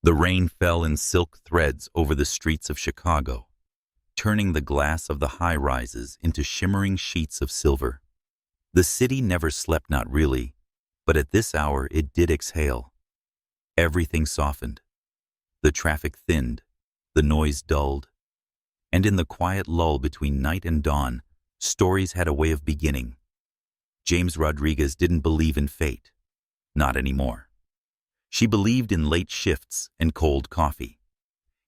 The rain fell in silk threads over the streets of Chicago, turning the glass of the high-rises into shimmering sheets of silver. The city never slept, not really, but at this hour it did exhale. Everything softened. The traffic thinned, the noise dulled, and in the quiet lull between night and dawn, stories had a way of beginning. James Rodriguez didn't believe in fate. Not anymore. She believed in late shifts and cold coffee,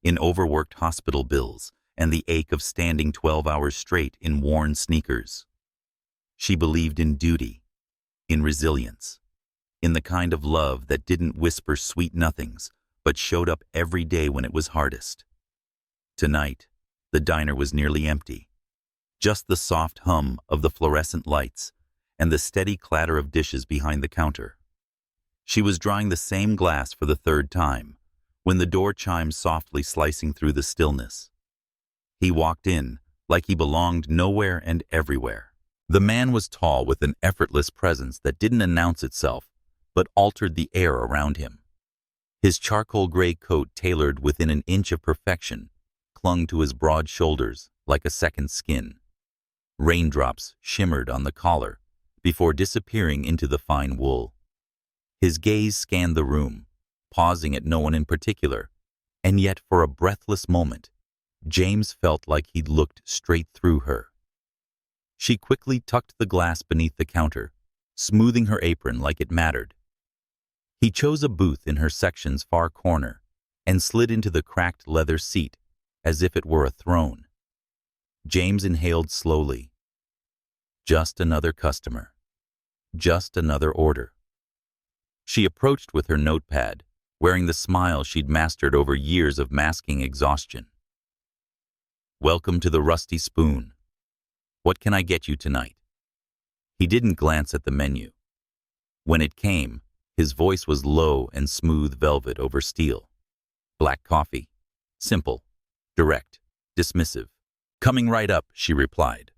in overworked hospital bills and the ache of standing 12 hours straight in worn sneakers. She believed in duty, in resilience, in the kind of love that didn't whisper sweet nothings, but showed up every day when it was hardest. Tonight, the diner was nearly empty. Just the soft hum of the fluorescent lights and the steady clatter of dishes behind the counter. She was drawing the same glass for the third time, when the door chimed softly, slicing through the stillness. He walked in, like he belonged nowhere and everywhere. The man was tall, with an effortless presence that didn't announce itself, but altered the air around him. His charcoal gray coat, tailored within an inch of perfection, clung to his broad shoulders like a second skin. Raindrops shimmered on the collar before disappearing into the fine wool. His gaze scanned the room, pausing at no one in particular, and yet for a breathless moment, James felt like he'd looked straight through her. She quickly tucked the glass beneath the counter, smoothing her apron like it mattered. He chose a booth in her section's far corner and slid into the cracked leather seat as if it were a throne. James inhaled slowly. Just another customer. Just another order. She approached with her notepad, wearing the smile she'd mastered over years of masking exhaustion. "Welcome to the Rusty Spoon. What can I get you tonight?" He didn't glance at the menu. When it came, his voice was low and smooth velvet over steel. "Black coffee. Simple. Direct. Dismissive." "Coming right up," she replied,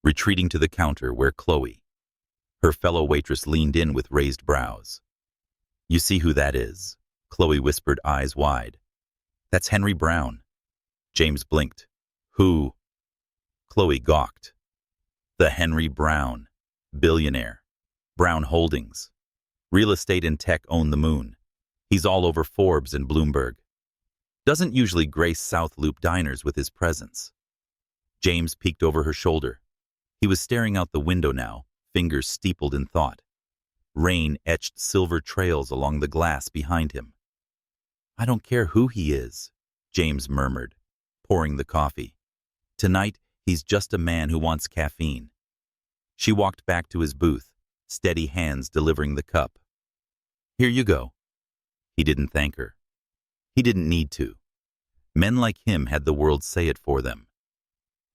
retreating to the counter where Chloe, her fellow waitress, leaned in with raised brows. "You see who that is?" Chloe whispered, eyes wide. "That's Henry Brown." James blinked. "Who?" Chloe gawked. "The Henry Brown. Billionaire. Brown Holdings. Real estate and tech own the moon. He's all over Forbes and Bloomberg. Doesn't usually grace South Loop diners with his presence." James peeked over her shoulder. He was staring out the window now, fingers steepled in thought. Rain etched silver trails along the glass behind him. "I don't care who he is," James murmured, pouring the coffee. "Tonight, he's just a man who wants caffeine." She walked back to his booth, steady hands delivering the cup. "Here you go." He didn't thank her. He didn't need to. Men like him had the world say it for them.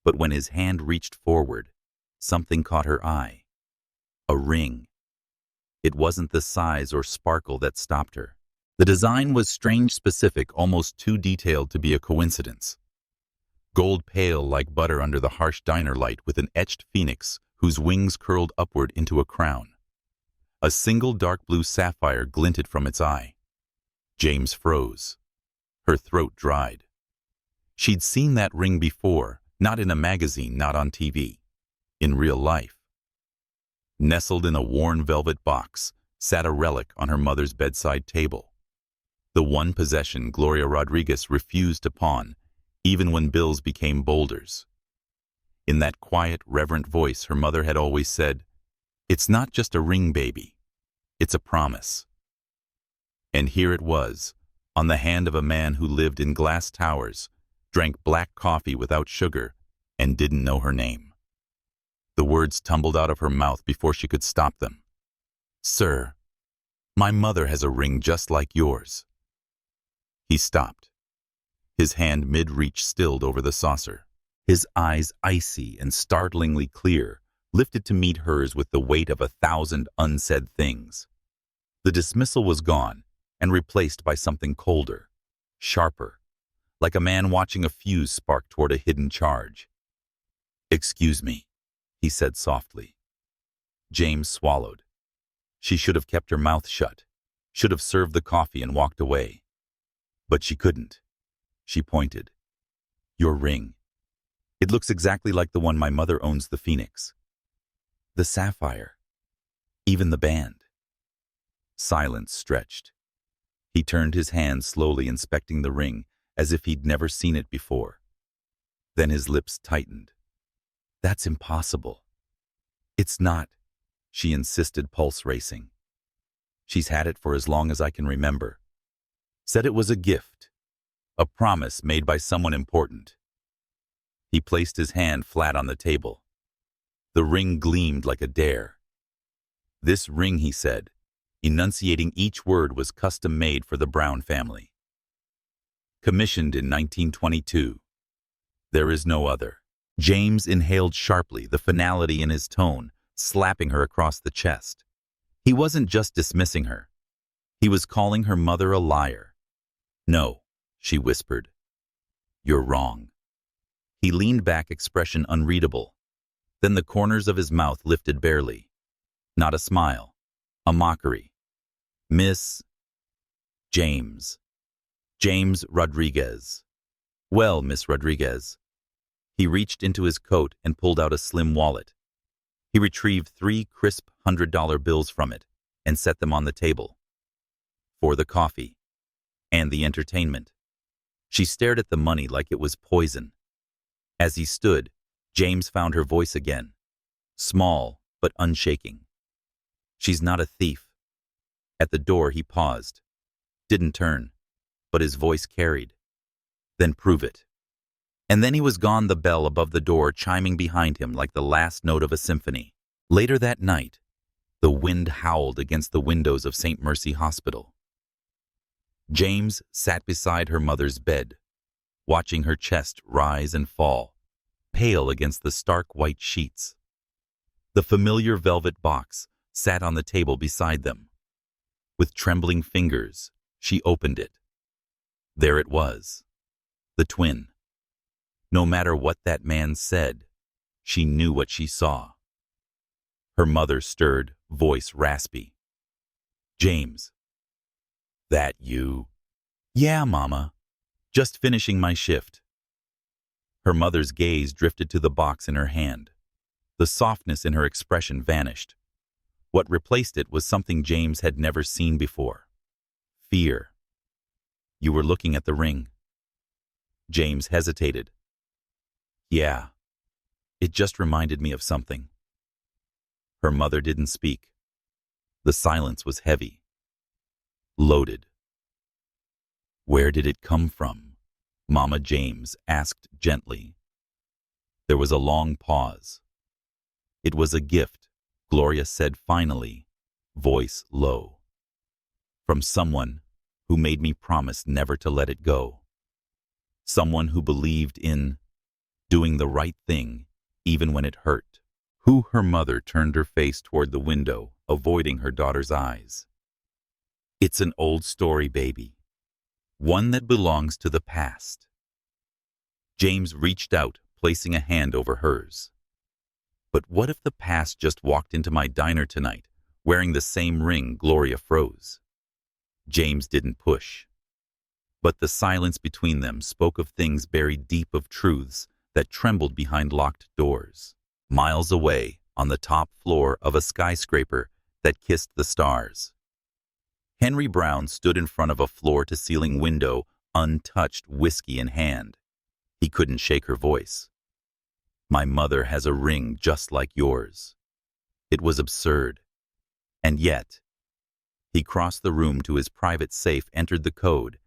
But when his hand reached forward, something caught her eye. A ring. It wasn't the size or sparkle that stopped her. The design was strange, specific, almost too detailed to be a coincidence. Gold pale like butter under the harsh diner light, with an etched phoenix whose wings curled upward into a crown. A single dark blue sapphire glinted from its eye. James froze. Her throat dried. She'd seen that ring before, not in a magazine, not on TV. In real life. Nestled in a worn velvet box sat a relic on her mother's bedside table. The one possession Gloria Rodriguez refused to pawn, even when bills became boulders. In that quiet, reverent voice, her mother had always said, "It's not just a ring, baby. It's a promise." And here it was, on the hand of a man who lived in glass towers, drank black coffee without sugar, and didn't know her name. The words tumbled out of her mouth before she could stop them. "Sir, my mother has a ring just like yours." He stopped. His hand mid-reach stilled over the saucer. His eyes, icy and startlingly clear, lifted to meet hers with the weight of 1,000 unsaid things. The dismissal was gone and replaced by something colder, sharper, like a man watching a fuse spark toward a hidden charge. "Excuse me," he said softly. James swallowed. She should have kept her mouth shut, should have served the coffee and walked away. But she couldn't. She pointed. Your ring. It looks exactly like the one my mother owns, the Phoenix. The sapphire. Even the band. Silence stretched. He turned his hand slowly, inspecting the ring as if he'd never seen it before. Then his lips tightened. That's impossible. It's not, she insisted, pulse racing. She's had it for as long as I can remember. Said it was a gift, a promise made by someone important. He placed his hand flat on the table. The ring gleamed like a dare. This ring, he said, enunciating each word, was custom-made for the Brown family. Commissioned in 1922. There is no other. James inhaled sharply, the finality in his tone, slapping her across the chest. He wasn't just dismissing her. He was calling her mother a liar. No, she whispered. You're wrong. He leaned back, expression unreadable. Then the corners of his mouth lifted barely. Not a smile, a mockery. Miss James. James Rodriguez. Well, Miss Rodriguez. He reached into his coat and pulled out a slim wallet. He retrieved 3 crisp $100 bills from it and set them on the table. For the coffee. And the entertainment. She stared at the money like it was poison. As he stood, James found her voice again. Small, but unshaking. She's not a thief. At the door he paused. Didn't turn, but his voice carried. Then prove it. And then he was gone, the bell above the door chiming behind him like the last note of a symphony. Later that night, the wind howled against the windows of St. Mercy Hospital. James sat beside her mother's bed, watching her chest rise and fall, pale against the stark white sheets. The familiar velvet box sat on the table beside them. With trembling fingers, she opened it. There it was, the twin. No matter what that man said, she knew what she saw. Her mother stirred, voice raspy. James. That you? Yeah, Mama. Just finishing my shift. Her mother's gaze drifted to the box in her hand. The softness in her expression vanished. What replaced it was something James had never seen before. Fear. You were looking at the ring. James hesitated. Yeah. It just reminded me of something. Her mother didn't speak. The silence was heavy. Loaded. Where did it come from? Mama James asked gently. There was a long pause. It was a gift, Gloria said finally, voice low. From someone who made me promise never to let it go. Someone who believed in doing the right thing even when it hurt. Her mother turned her face toward the window, avoiding her daughter's eyes. It's an old story, baby. One that belongs to the past. James reached out, placing a hand over hers. But what if the past just walked into my diner tonight, wearing the same ring? Gloria froze. James didn't push. But the silence between them spoke of things buried deep, of truths that trembled behind locked doors. Miles away, on the top floor of a skyscraper that kissed the stars. Henry Brown stood in front of a floor-to-ceiling window, untouched, whiskey in hand. He couldn't shake her voice. My mother has a ring just like yours. It was absurd. And yet, he crossed the room to his private safe, entered the code,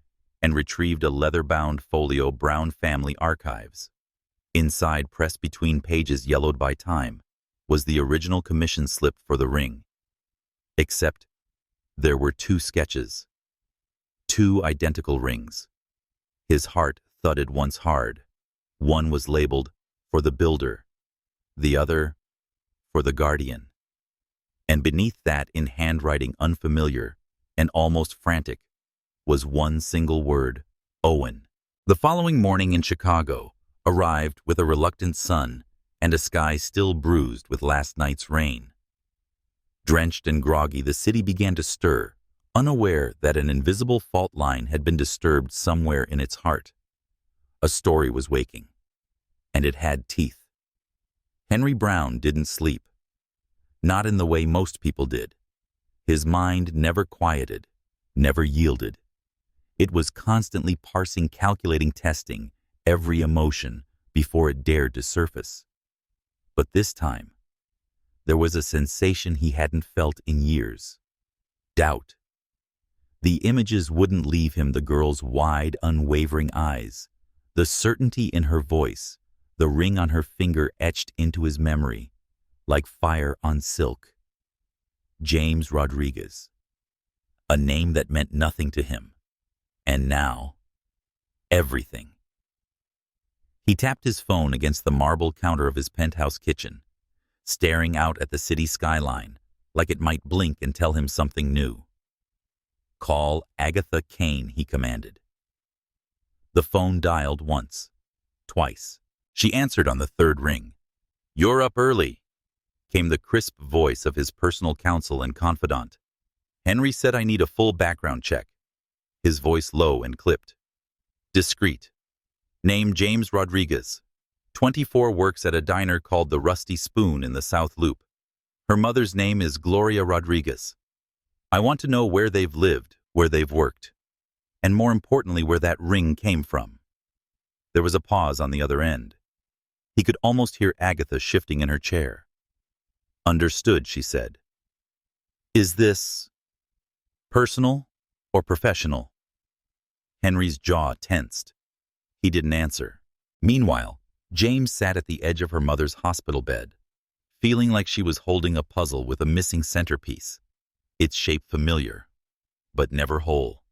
and retrieved a leather-bound folio, Brown Family Archives. Inside, pressed between pages yellowed by time, was the original commission slip for the ring. Except there were 2 sketches. 2 identical rings. His heart thudded once hard. One was labeled, for the builder. The other, for the guardian. And beneath that, in handwriting unfamiliar and almost frantic, was one single word, Owen. The following morning in Chicago arrived with a reluctant sun and a sky still bruised with last night's rain. Drenched and groggy, the city began to stir, unaware that an invisible fault line had been disturbed somewhere in its heart. A story was waking, and it had teeth. Henry Brown didn't sleep, not in the way most people did. His mind never quieted, never yielded. It was constantly parsing, calculating, testing every emotion before it dared to surface. But this time, there was a sensation he hadn't felt in years. Doubt. The images wouldn't leave him, the girl's wide, unwavering eyes, the certainty in her voice, the ring on her finger etched into his memory, like fire on silk. James Rodriguez. A name that meant nothing to him. And now, everything. He tapped his phone against the marble counter of his penthouse kitchen, staring out at the city skyline like it might blink and tell him something new. "Call Agatha Kane," he commanded. The phone dialed once, twice. She answered on the third ring. "You're up early," came the crisp voice of his personal counsel and confidant. "Henry said I need a full background check." His voice low and clipped. Discreet. "Name James Rodriguez. 24, works at a diner called the Rusty Spoon in the South Loop. Her mother's name is Gloria Rodriguez. I want to know where they've lived, where they've worked, and more importantly, where that ring came from." There was a pause on the other end. He could almost hear Agatha shifting in her chair. "Understood," she said. "Is this personal or professional?" Henry's jaw tensed. He didn't answer. Meanwhile, James sat at the edge of her mother's hospital bed, feeling like she was holding a puzzle with a missing centerpiece, its shape familiar, but never whole.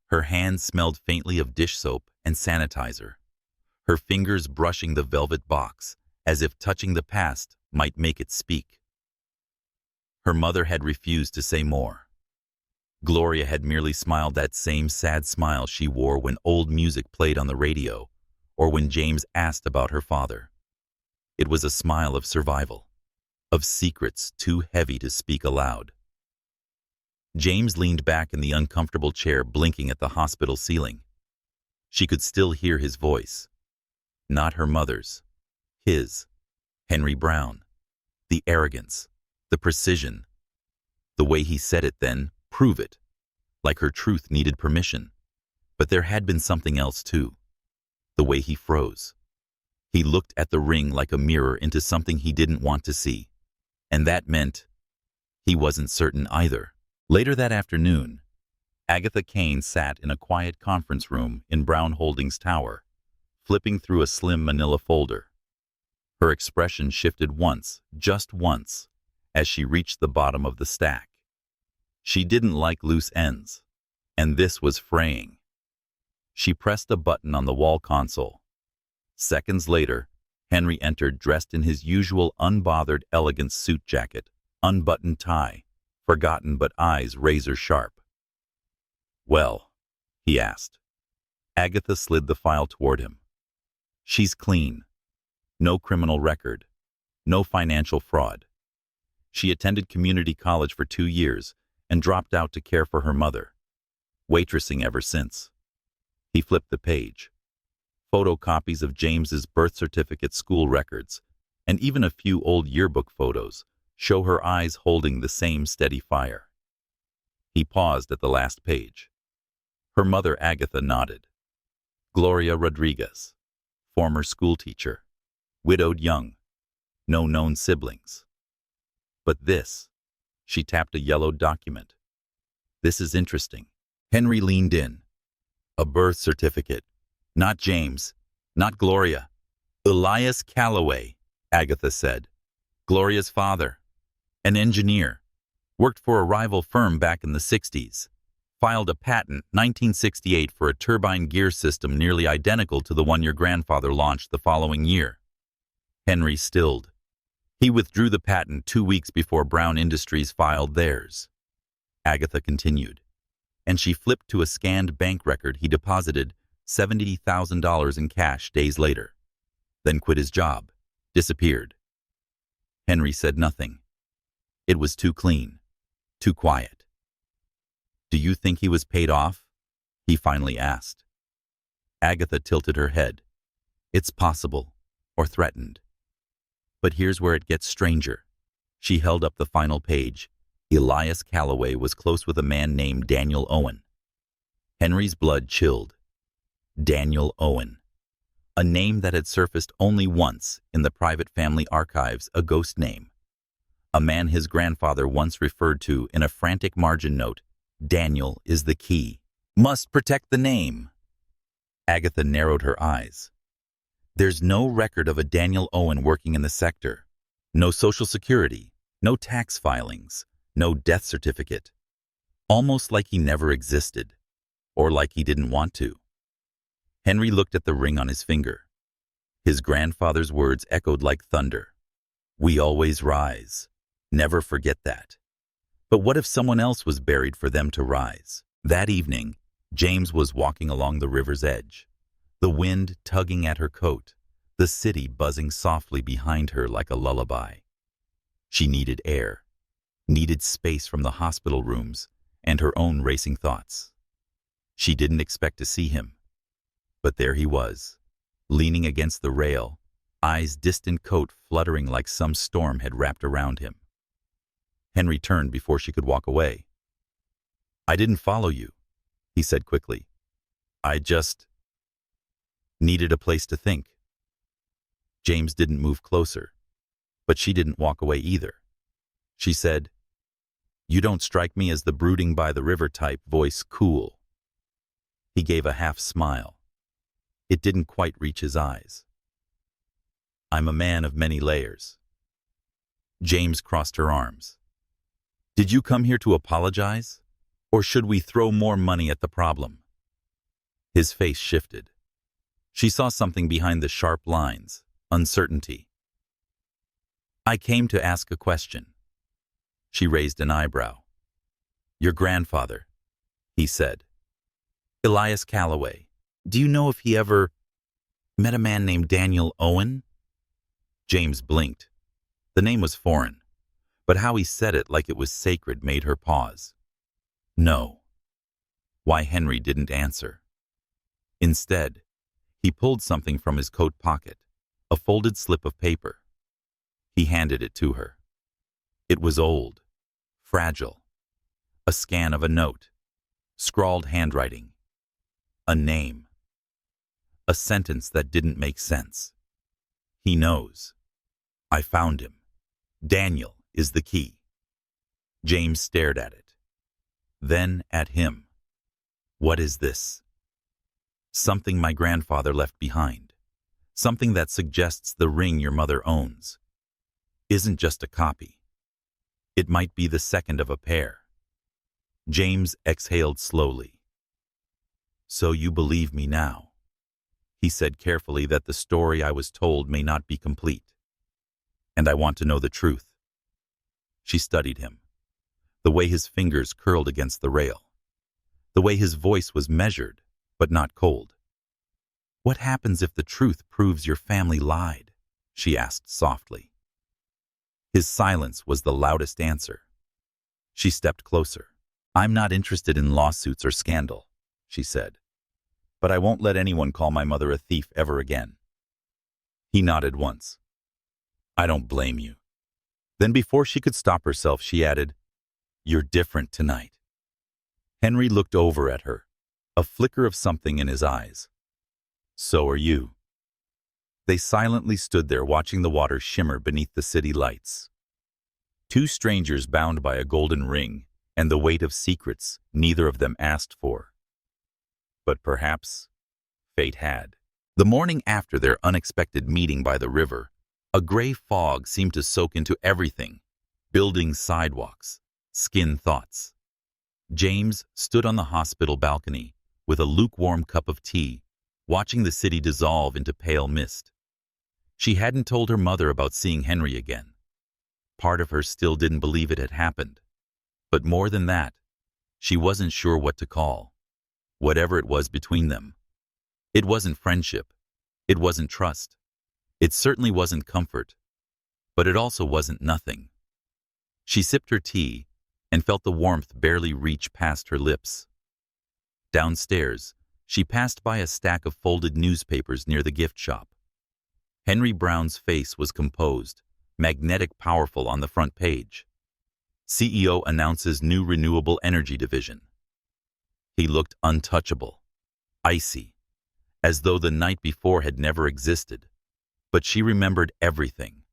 Her hands smelled faintly of dish soap and sanitizer, her fingers brushing the velvet box, as if touching the past might make it speak. Her mother had refused to say more. Gloria had merely smiled, that same sad smile she wore when old music played on the radio, or when James asked about her father. It was a smile of survival, of secrets too heavy to speak aloud. James leaned back in the uncomfortable chair, blinking at the hospital ceiling. She could still hear his voice. Not her mother's. His. Henry Brown. The arrogance. The precision. The way he said it then, prove it. Like her truth needed permission. But there had been something else too. The way he froze. He looked at the ring like a mirror into something he didn't want to see. And that meant he wasn't certain either. Later that afternoon, Agatha Kane sat in a quiet conference room in Brown Holdings Tower, flipping through a slim manila folder. Her expression shifted once, just once, as she reached the bottom of the stack. She didn't like loose ends, and this was fraying. She pressed a button on the wall console. Seconds later, Henry entered, dressed in his usual unbothered, elegant suit jacket, unbuttoned tie, forgotten but eyes razor sharp. "Well," he asked. Agatha slid the file toward him. "She's clean. No criminal record. No financial fraud. She attended community college for 2 years and dropped out to care for her mother. Waitressing ever since." He flipped the page. Photocopies of James's birth certificate, school records, and even a few old yearbook photos show her eyes holding the same steady fire. He paused at the last page. Her mother, Agatha, nodded. Gloria Rodriguez, former schoolteacher, widowed young, no known siblings. But this, she tapped a yellowed document. "This is interesting." Henry leaned in. "A birth certificate. Not James, not Gloria. Elias Calloway," Agatha said. "Gloria's father. An engineer. Worked for a rival firm back in the 60s. Filed a patent, 1968, for a turbine gear system nearly identical to the one your grandfather launched the following year." Henry stilled. He withdrew the patent 2 weeks before Brown Industries filed theirs. Agatha continued. And she flipped to a scanned bank record. He deposited $70,000 in cash days later. Then quit his job. Disappeared. Henry said nothing. It was too clean. Too quiet. "Do you think he was paid off?" he finally asked. Agatha tilted her head. "It's possible," or threatened. But here's where it gets stranger. She held up the final page. Elias Calloway was close with a man named Daniel Owen. Henry's blood chilled. Daniel Owen. A name that had surfaced only once in the private family archives, a ghost name. A man his grandfather once referred to in a frantic margin note. Daniel is the key. Must protect the name. Agatha narrowed her eyes. There's no record of a Daniel Owen working in the sector. No social security, no tax filings, no death certificate. Almost like he never existed, or like he didn't want to. Henry looked at the ring on his finger. His grandfather's words echoed like thunder. We always rise. Never forget that. But what if someone else was buried for them to rise? That evening, James was walking along the river's edge, the wind tugging at her coat, the city buzzing softly behind her like a lullaby. She needed air, needed space from the hospital rooms and her own racing thoughts. She didn't expect to see him, but there he was, leaning against the rail, eyes distant, coat fluttering like some storm had wrapped around him. Henry turned before she could walk away. I didn't follow you, he said quickly. I just needed a place to think. James didn't move closer, but she didn't walk away either. She said, You don't strike me as the brooding by the river type, voice cool. He gave a half smile. It didn't quite reach his eyes. I'm a man of many layers. James crossed her arms. Did you come here to apologize? Or should we throw more money at the problem? His face shifted. She saw something behind the sharp lines, uncertainty. I came to ask a question. She raised an eyebrow. Your grandfather, he said. Elias Calloway. Do you know if he ever met a man named Daniel Owen? James blinked. The name was foreign, but how he said it like it was sacred made her pause. No. Why Henry didn't answer. Instead, he pulled something from his coat pocket, a folded slip of paper. He handed it to her. It was old, fragile, a scan of a note, scrawled handwriting, a name, a sentence that didn't make sense. He knows. I found him. Daniel is the key. James stared at it, then at him. What is this? Something my grandfather left behind. Something that suggests the ring your mother owns isn't just a copy. It might be the second of a pair. James exhaled slowly. So you believe me now? He said carefully that the story I was told may not be complete. And I want to know the truth. She studied him. The way his fingers curled against the rail. The way his voice was measured, but not cold. What happens if the truth proves your family lied? She asked softly. His silence was the loudest answer. She stepped closer. I'm not interested in lawsuits or scandal, she said. But I won't let anyone call my mother a thief ever again. He nodded once. I don't blame you. Then before she could stop herself, she added, You're different tonight. Henry looked over at her, a flicker of something in his eyes. So are you. They silently stood there watching the water shimmer beneath the city lights. Two strangers bound by a golden ring and the weight of secrets neither of them asked for. But perhaps fate had. The morning after their unexpected meeting by the river, a gray fog seemed to soak into everything, buildings, sidewalks, skin thoughts. James stood on the hospital balcony with a lukewarm cup of tea, watching the city dissolve into pale mist. She hadn't told her mother about seeing Henry again. Part of her still didn't believe it had happened. But more than that, she wasn't sure what to call whatever it was between them. It wasn't friendship. It wasn't trust. It certainly wasn't comfort. But it also wasn't nothing. She sipped her tea and felt the warmth barely reach past her lips. Downstairs, she passed by a stack of folded newspapers near the gift shop. Henry Brown's face was composed, magnetic powerful on the front page. CEO announces new renewable energy division. He looked untouchable, icy, as though the night before had never existed. But she remembered everything,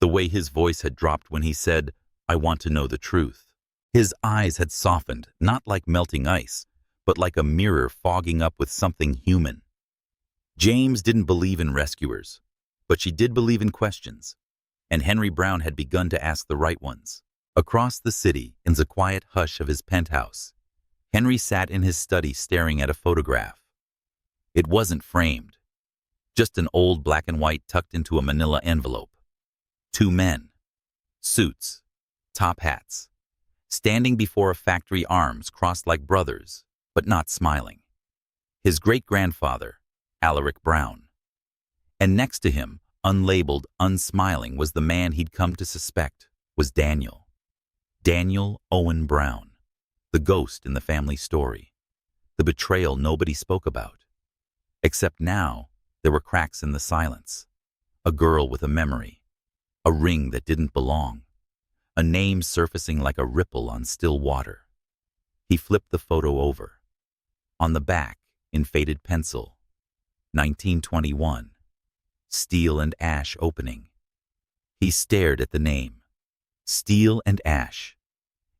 the way his voice had dropped when he said, "I want to know the truth." His eyes had softened, not like melting ice, but like a mirror fogging up with something human. James didn't believe in rescuers, but she did believe in questions, and Henry Brown had begun to ask the right ones. Across the city, in the quiet hush of his penthouse, Henry sat in his study staring at a photograph. It wasn't framed, just an old black and white tucked into a manila envelope. Two men, suits, top hats, standing before a factory, arms crossed like brothers, but not smiling. His great-grandfather, Alaric Brown. And next to him, unlabeled, unsmiling, was the man he'd come to suspect was Daniel. Daniel Owen Brown, the ghost in the family story, the betrayal nobody spoke about. Except now, there were cracks in the silence. A girl with a memory, a ring that didn't belong, a name surfacing like a ripple on still water. He flipped the photo over. On the back, in faded pencil, 1921, Steel and Ash opening. He stared at the name, Steel and Ash.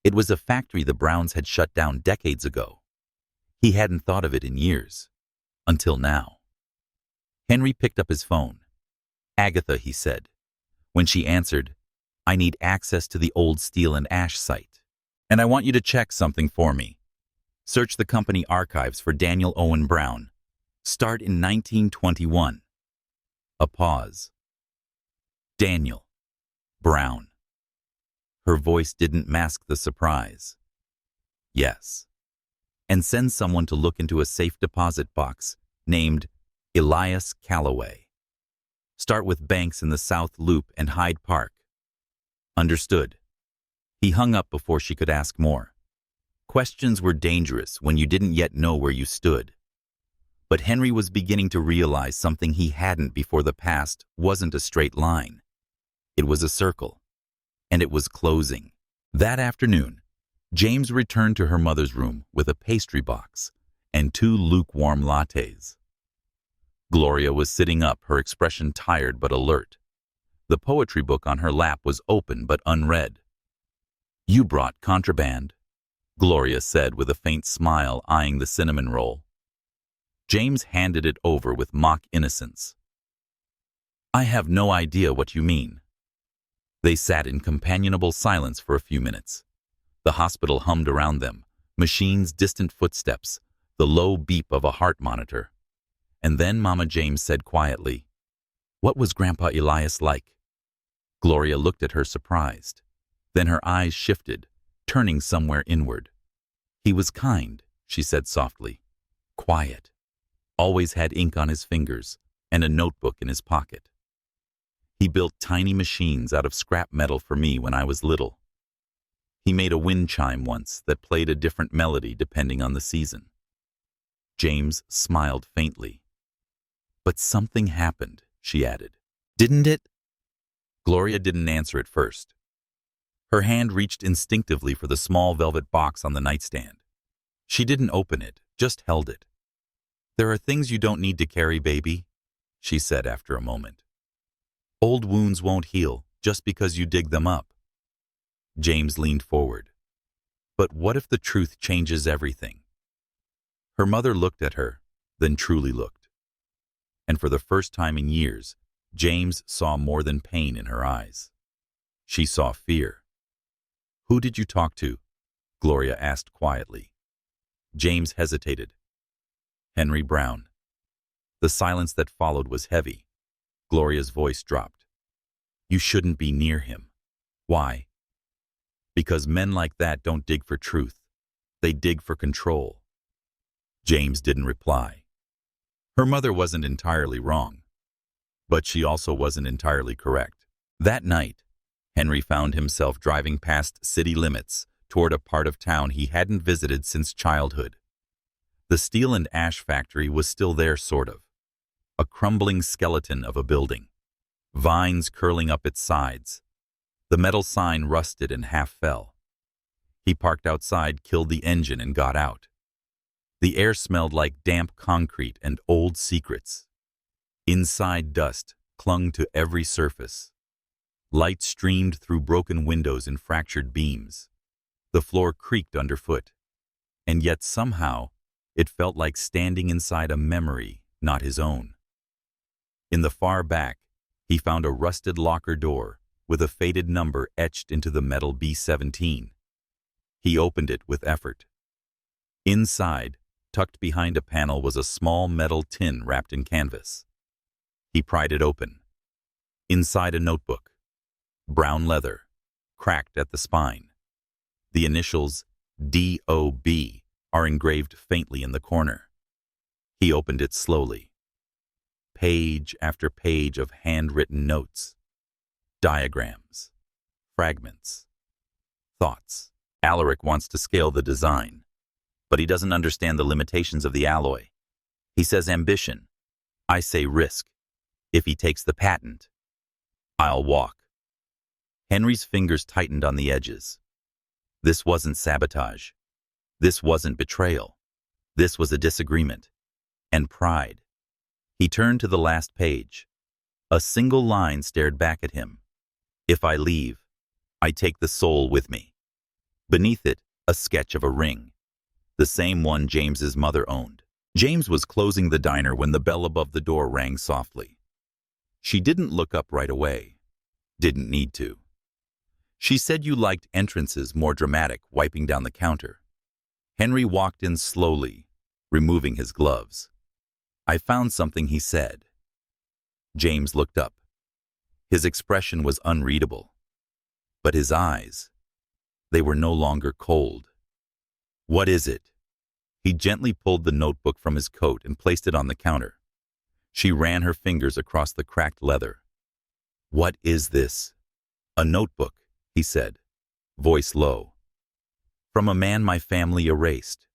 It was a factory the Browns had shut down decades ago. He hadn't thought of it in years, until now. Henry picked up his phone. "Agatha," he said. When she answered, "I need access to the old Steel and Ash site, and I want you to check something for me. Search the company archives for Daniel Owen Brown. Start in 1921. A pause. Daniel Brown. Her voice didn't mask the surprise. Yes. And send someone to look into a safe deposit box named Elias Calloway. Start with banks in the South Loop and Hyde Park. Understood. He hung up before she could ask more. Questions were dangerous when you didn't yet know where you stood. But Henry was beginning to realize something he hadn't before. The past wasn't a straight line. It was a circle. And it was closing. That afternoon, James returned to her mother's room with a pastry box and 2 lukewarm lattes. Gloria was sitting up, her expression tired but alert. The poetry book on her lap was open but unread. "You brought contraband," Gloria said with a faint smile, eyeing the cinnamon roll. James handed it over with mock innocence. "I have no idea what you mean." They sat in companionable silence for a few minutes. The hospital hummed around them, machines, distant footsteps, the low beep of a heart monitor. And then Mama James said quietly, "What was Grandpa Elias like?" Gloria looked at her surprised. Then her eyes shifted, turning somewhere inward. "He was kind," she said softly. "Quiet. Always had ink on his fingers and a notebook in his pocket. He built tiny machines out of scrap metal for me when I was little. He made a wind chime once that played a different melody depending on the season." James smiled faintly. "But something happened," she added. "Didn't it?" Gloria didn't answer at first. Her hand reached instinctively for the small velvet box on the nightstand. She didn't open it, just held it. "There are things you don't need to carry, baby," she said after a moment. "Old wounds won't heal just because you dig them up." James leaned forward. "But what if the truth changes everything?" Her mother looked at her, then truly looked. And for the first time in years, James saw more than pain in her eyes. She saw fear. "Who did you talk to?" Gloria asked quietly. James hesitated. "Henry Brown." The silence that followed was heavy. Gloria's voice dropped. "You shouldn't be near him." "Why?" "Because men like that don't dig for truth. They dig for control." James didn't reply. Her mother wasn't entirely wrong, but she also wasn't entirely correct. That night, Henry found himself driving past city limits, toward a part of town he hadn't visited since childhood. The steel and ash factory was still there, sort of. A crumbling skeleton of a building. Vines curling up its sides. The metal sign rusted and half fell. He parked outside, killed the engine, and got out. The air smelled like damp concrete and old secrets. Inside, dust clung to every surface. Light streamed through broken windows and fractured beams. The floor creaked underfoot. And yet somehow, it felt like standing inside a memory, not his own. In the far back, he found a rusted locker door with a faded number etched into the metal B-17. He opened it with effort. Inside, tucked behind a panel, was a small metal tin wrapped in canvas. He pried it open. Inside, a notebook. Brown leather, cracked at the spine. The initials D.O.B. are engraved faintly in the corner. He opened it slowly. Page after page of handwritten notes. Diagrams. Fragments. Thoughts. Alaric wants to scale the design, but he doesn't understand the limitations of the alloy. He says ambition. I say risk. If he takes the patent, I'll walk. Henry's fingers tightened on the edges. This wasn't sabotage. This wasn't betrayal. This was a disagreement. And pride. He turned to the last page. A single line stared back at him. If I leave, I take the soul with me. Beneath it, a sketch of a ring. The same one James's mother owned. James was closing the diner when the bell above the door rang softly. She didn't look up right away. Didn't need to. She said you liked entrances more dramatic, wiping down the counter. Henry walked in slowly, removing his gloves. I found something, he said. James looked up. His expression was unreadable. But his eyes, they were no longer cold. What is it? He gently pulled the notebook from his coat and placed it on the counter. She ran her fingers across the cracked leather. What is this? A notebook, he said, voice low. From a man my family erased.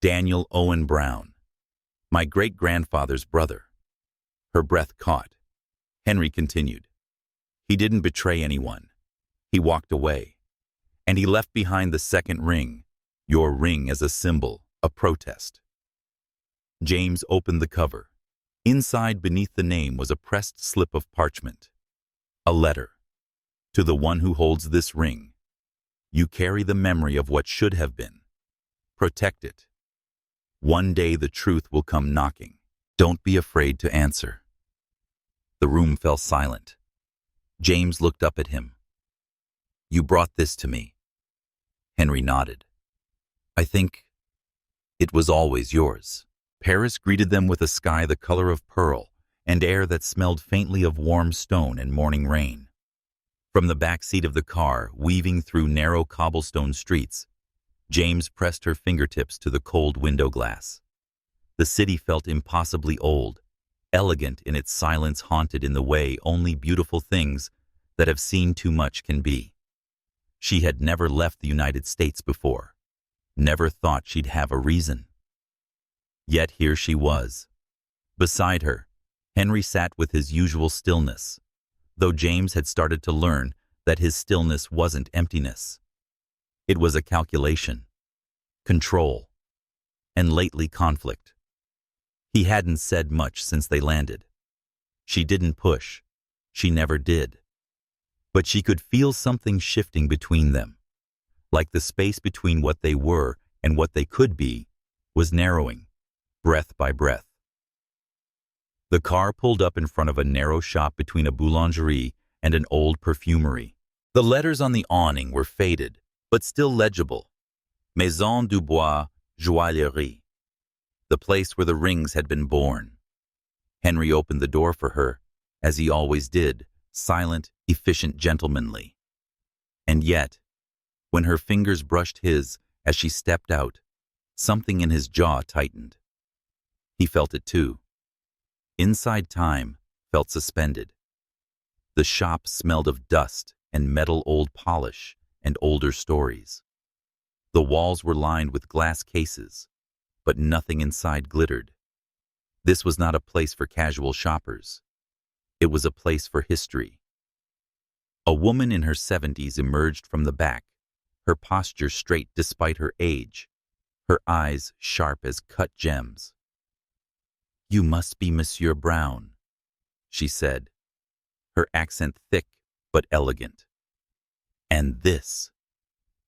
Daniel Owen Brown. My great-grandfather's brother. Her breath caught. Henry continued. He didn't betray anyone. He walked away. And he left behind the second ring, your ring, as a symbol, a protest. James opened the cover. Inside, beneath the name, was a pressed slip of parchment. A letter. To the one who holds this ring. You carry the memory of what should have been. Protect it. One day the truth will come knocking. Don't be afraid to answer. The room fell silent. James looked up at him. You brought this to me. Henry nodded. I think it was always yours. Paris greeted them with a sky the color of pearl and air that smelled faintly of warm stone and morning rain. From the back seat of the car, weaving through narrow cobblestone streets, James pressed her fingertips to the cold window glass. The city felt impossibly old, elegant in its silence, haunted in the way only beautiful things that have seen too much can be. She had never left the United States before, never thought she'd have a reason. Yet here she was. Beside her, Henry sat with his usual stillness, though James had started to learn that his stillness wasn't emptiness. It was a calculation, control, and lately conflict. He hadn't said much since they landed. She didn't push. She never did. But she could feel something shifting between them, like the space between what they were and what they could be was narrowing, breath by breath. The car pulled up in front of a narrow shop between a boulangerie and an old perfumery. The letters on the awning were faded, but still legible. Maison du Bois Joaillerie, the place where the rings had been born. Henry opened the door for her, as he always did, silent, efficient, gentlemanly. And yet, when her fingers brushed his as she stepped out, something in his jaw tightened. He felt it too. Inside, time felt suspended. The shop smelled of dust and metal, old polish, and older stories. The walls were lined with glass cases, but nothing inside glittered. This was not a place for casual shoppers. It was a place for history. A woman in her 70s emerged from the back, her posture straight despite her age, her eyes sharp as cut gems. "You must be Monsieur Brown," she said, her accent thick but elegant. "And this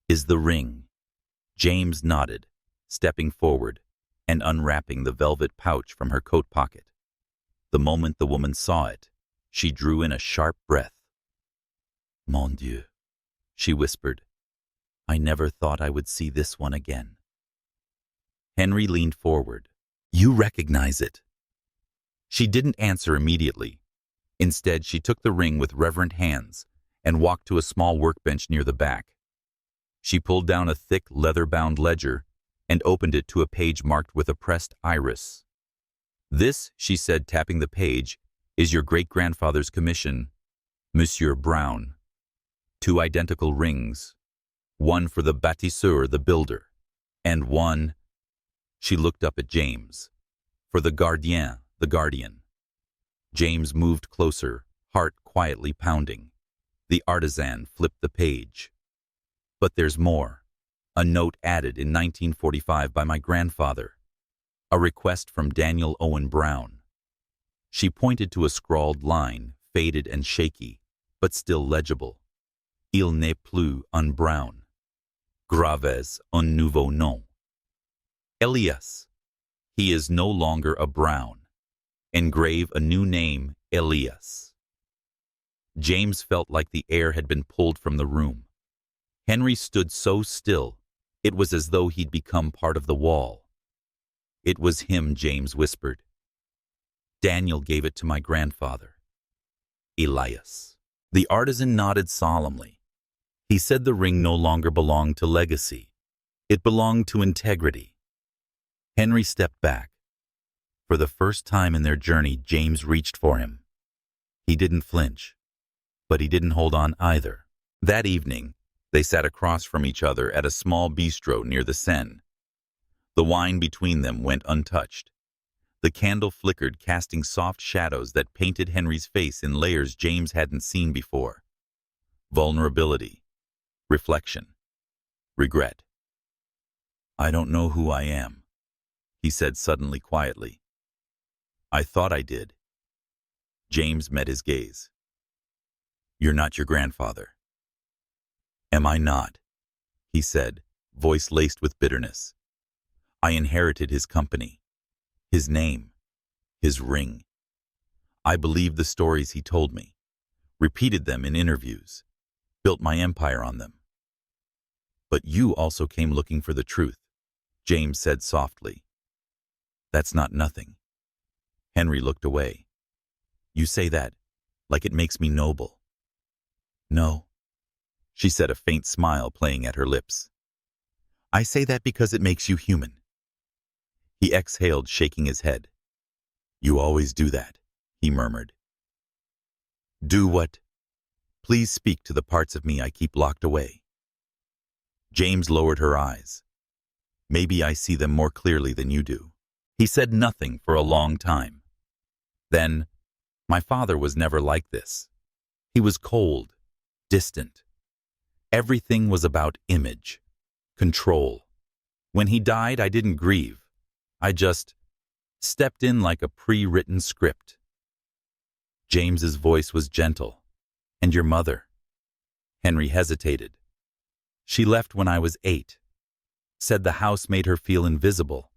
is the ring." James nodded, stepping forward and unwrapping the velvet pouch from her coat pocket. The moment the woman saw it, she drew in a sharp breath. "Mon Dieu," she whispered. "I never thought I would see this one again." Henry leaned forward. "You recognize it?" She didn't answer immediately. Instead, she took the ring with reverent hands and walked to a small workbench near the back. She pulled down a thick, leather-bound ledger and opened it to a page marked with a pressed iris. "This," she said, tapping the page, "is your great-grandfather's commission, Monsieur Brown. 2 identical rings, one for the bâtisseur, the builder, and one," she looked up at James, "for the gardien, the guardian." James moved closer, heart quietly pounding. The artisan flipped the page. "But there's more. A note added in 1945 by my grandfather. A request from Daniel Owen Brown." She pointed to a scrawled line, faded and shaky, but still legible. "Il n'est plus un Brown. Graves un nouveau nom. Elias. He is no longer a Brown. Engrave a new name, Elias." James felt like the air had been pulled from the room. Henry stood so still, it was as though he'd become part of the wall. "It was him," James whispered. "Daniel gave it to my grandfather. Elias." The artisan nodded solemnly. He said the ring no longer belonged to legacy. It belonged to integrity. Henry stepped back. For the first time in their journey, James reached for him. He didn't flinch, but he didn't hold on either. That evening, they sat across from each other at a small bistro near the Seine. The wine between them went untouched. The candle flickered, casting soft shadows that painted Henry's face in layers James hadn't seen before. Vulnerability, reflection, regret. "I don't know who I am," he said suddenly quietly. "I thought I did." James met his gaze. "You're not your grandfather." "Am I not?" he said, voice laced with bitterness. "I inherited his company, his name, his ring. I believed the stories he told me, repeated them in interviews, built my empire on them." "But you also came looking for the truth," James said softly. "That's not nothing." Henry looked away. "You say that like it makes me noble." "No," she said, a faint smile playing at her lips. "I say that because it makes you human." He exhaled, shaking his head. "You always do that," he murmured. "Do what?" "Please speak to the parts of me I keep locked away." James lowered her eyes. "Maybe I see them more clearly than you do." He said nothing for a long time. Then, "My father was never like this. He was cold, distant. Everything was about image, control. When he died, I didn't grieve. I just stepped in like a pre-written script." James's voice was gentle. "And your mother?" Henry hesitated. "She left when I was 8. Said the house made her feel invisible.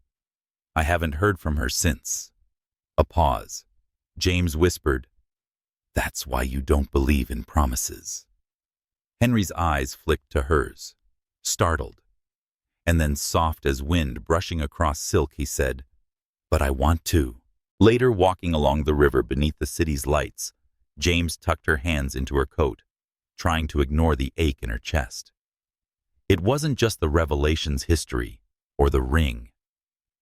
I haven't heard from her since." A pause. James whispered, "That's why you don't believe in promises." Henry's eyes flicked to hers, startled. And then, soft as wind brushing across silk, he said, "But I want to." Later, walking along the river beneath the city's lights, James tucked her hands into her coat, trying to ignore the ache in her chest. It wasn't just the revelation's history or the ring.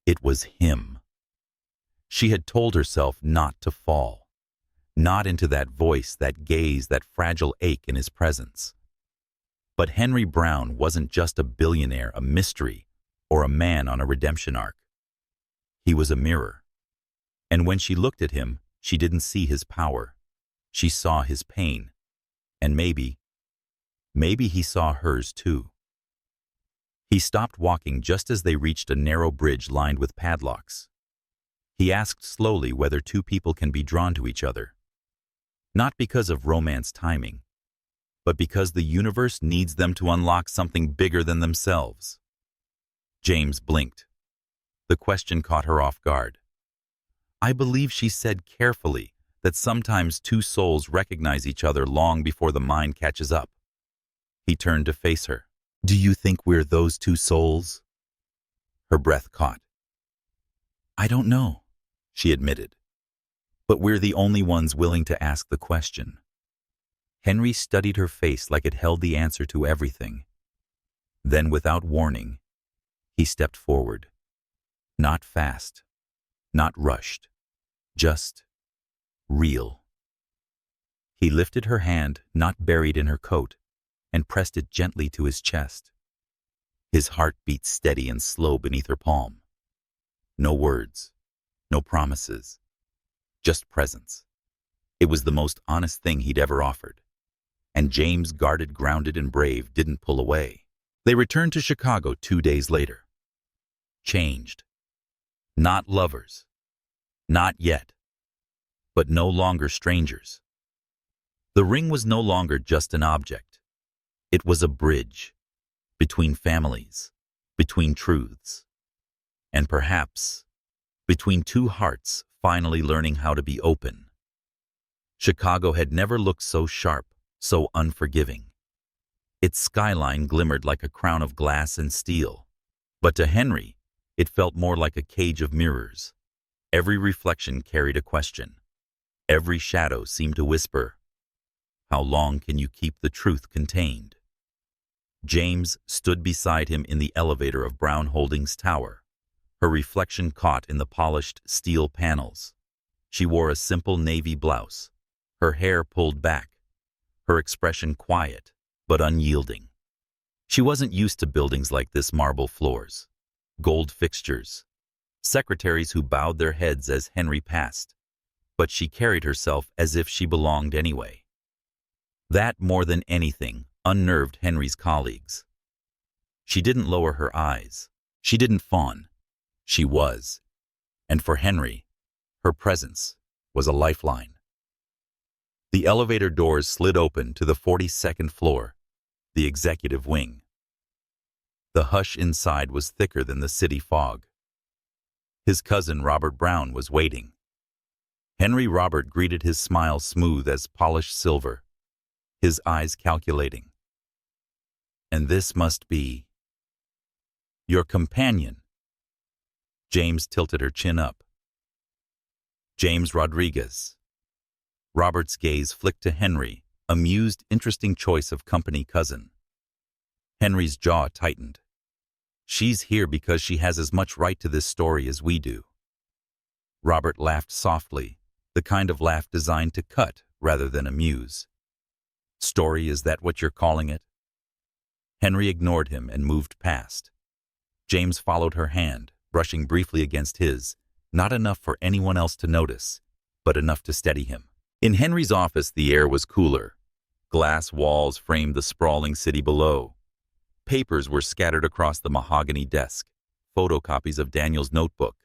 It was him. She had told herself not to fall, not into that voice, that gaze, that fragile ache in his presence. But Henry Brown wasn't just a billionaire, a mystery, or a man on a redemption arc. He was a mirror. And when she looked at him, she didn't see his power. She saw his pain. And maybe he saw hers too. He stopped walking just as they reached a narrow bridge lined with padlocks. He asked slowly whether two people can be drawn to each other. Not because of romance timing, but because the universe needs them to unlock something bigger than themselves. James blinked. The question caught her off guard. I believe she said carefully that sometimes two souls recognize each other long before the mind catches up. He turned to face her. Do you think we're those two souls? Her breath caught. I don't know, she admitted. But we're the only ones willing to ask the question. Henry studied her face like it held the answer to everything. Then, without warning, he stepped forward. Not fast, not rushed, just real. He lifted her hand, not buried in her coat, and pressed it gently to his chest. His heart beat steady and slow beneath her palm. No words, no promises, just presence. It was the most honest thing he'd ever offered. And James, guarded, grounded, and brave, didn't pull away. They returned to Chicago 2 days later. Changed. Not lovers. Not yet. But no longer strangers. The ring was no longer just an object. It was a bridge between families, between truths, and perhaps between two hearts finally learning how to be open. Chicago had never looked so sharp, so unforgiving. Its skyline glimmered like a crown of glass and steel. But to Henry, it felt more like a cage of mirrors. Every reflection carried a question. Every shadow seemed to whisper, how long can you keep the truth contained? James stood beside him in the elevator of Brown Holdings Tower, her reflection caught in the polished steel panels. She wore a simple navy blouse, her hair pulled back, her expression quiet but unyielding. She wasn't used to buildings like this: marble floors, gold fixtures, secretaries who bowed their heads as Henry passed. But she carried herself as if she belonged anyway. That, more than anything, unnerved Henry's colleagues. She didn't lower her eyes. She didn't fawn. She was. And for Henry, her presence was a lifeline. The elevator doors slid open to the 42nd floor, the executive wing. The hush inside was thicker than the city fog. His cousin Robert Brown was waiting. Henry Robert greeted his smile smooth as polished silver, his eyes calculating. And this must be your companion. James tilted her chin up. James Rodriguez. Robert's gaze flicked to Henry, amused, interesting choice of company cousin. Henry's jaw tightened. She's here because she has as much right to this story as we do. Robert laughed softly, the kind of laugh designed to cut rather than amuse. Story, is that what you're calling it? Henry ignored him and moved past. James followed her hand, brushing briefly against his, not enough for anyone else to notice, but enough to steady him. In Henry's office, the air was cooler. Glass walls framed the sprawling city below. Papers were scattered across the mahogany desk, photocopies of Daniel's notebook,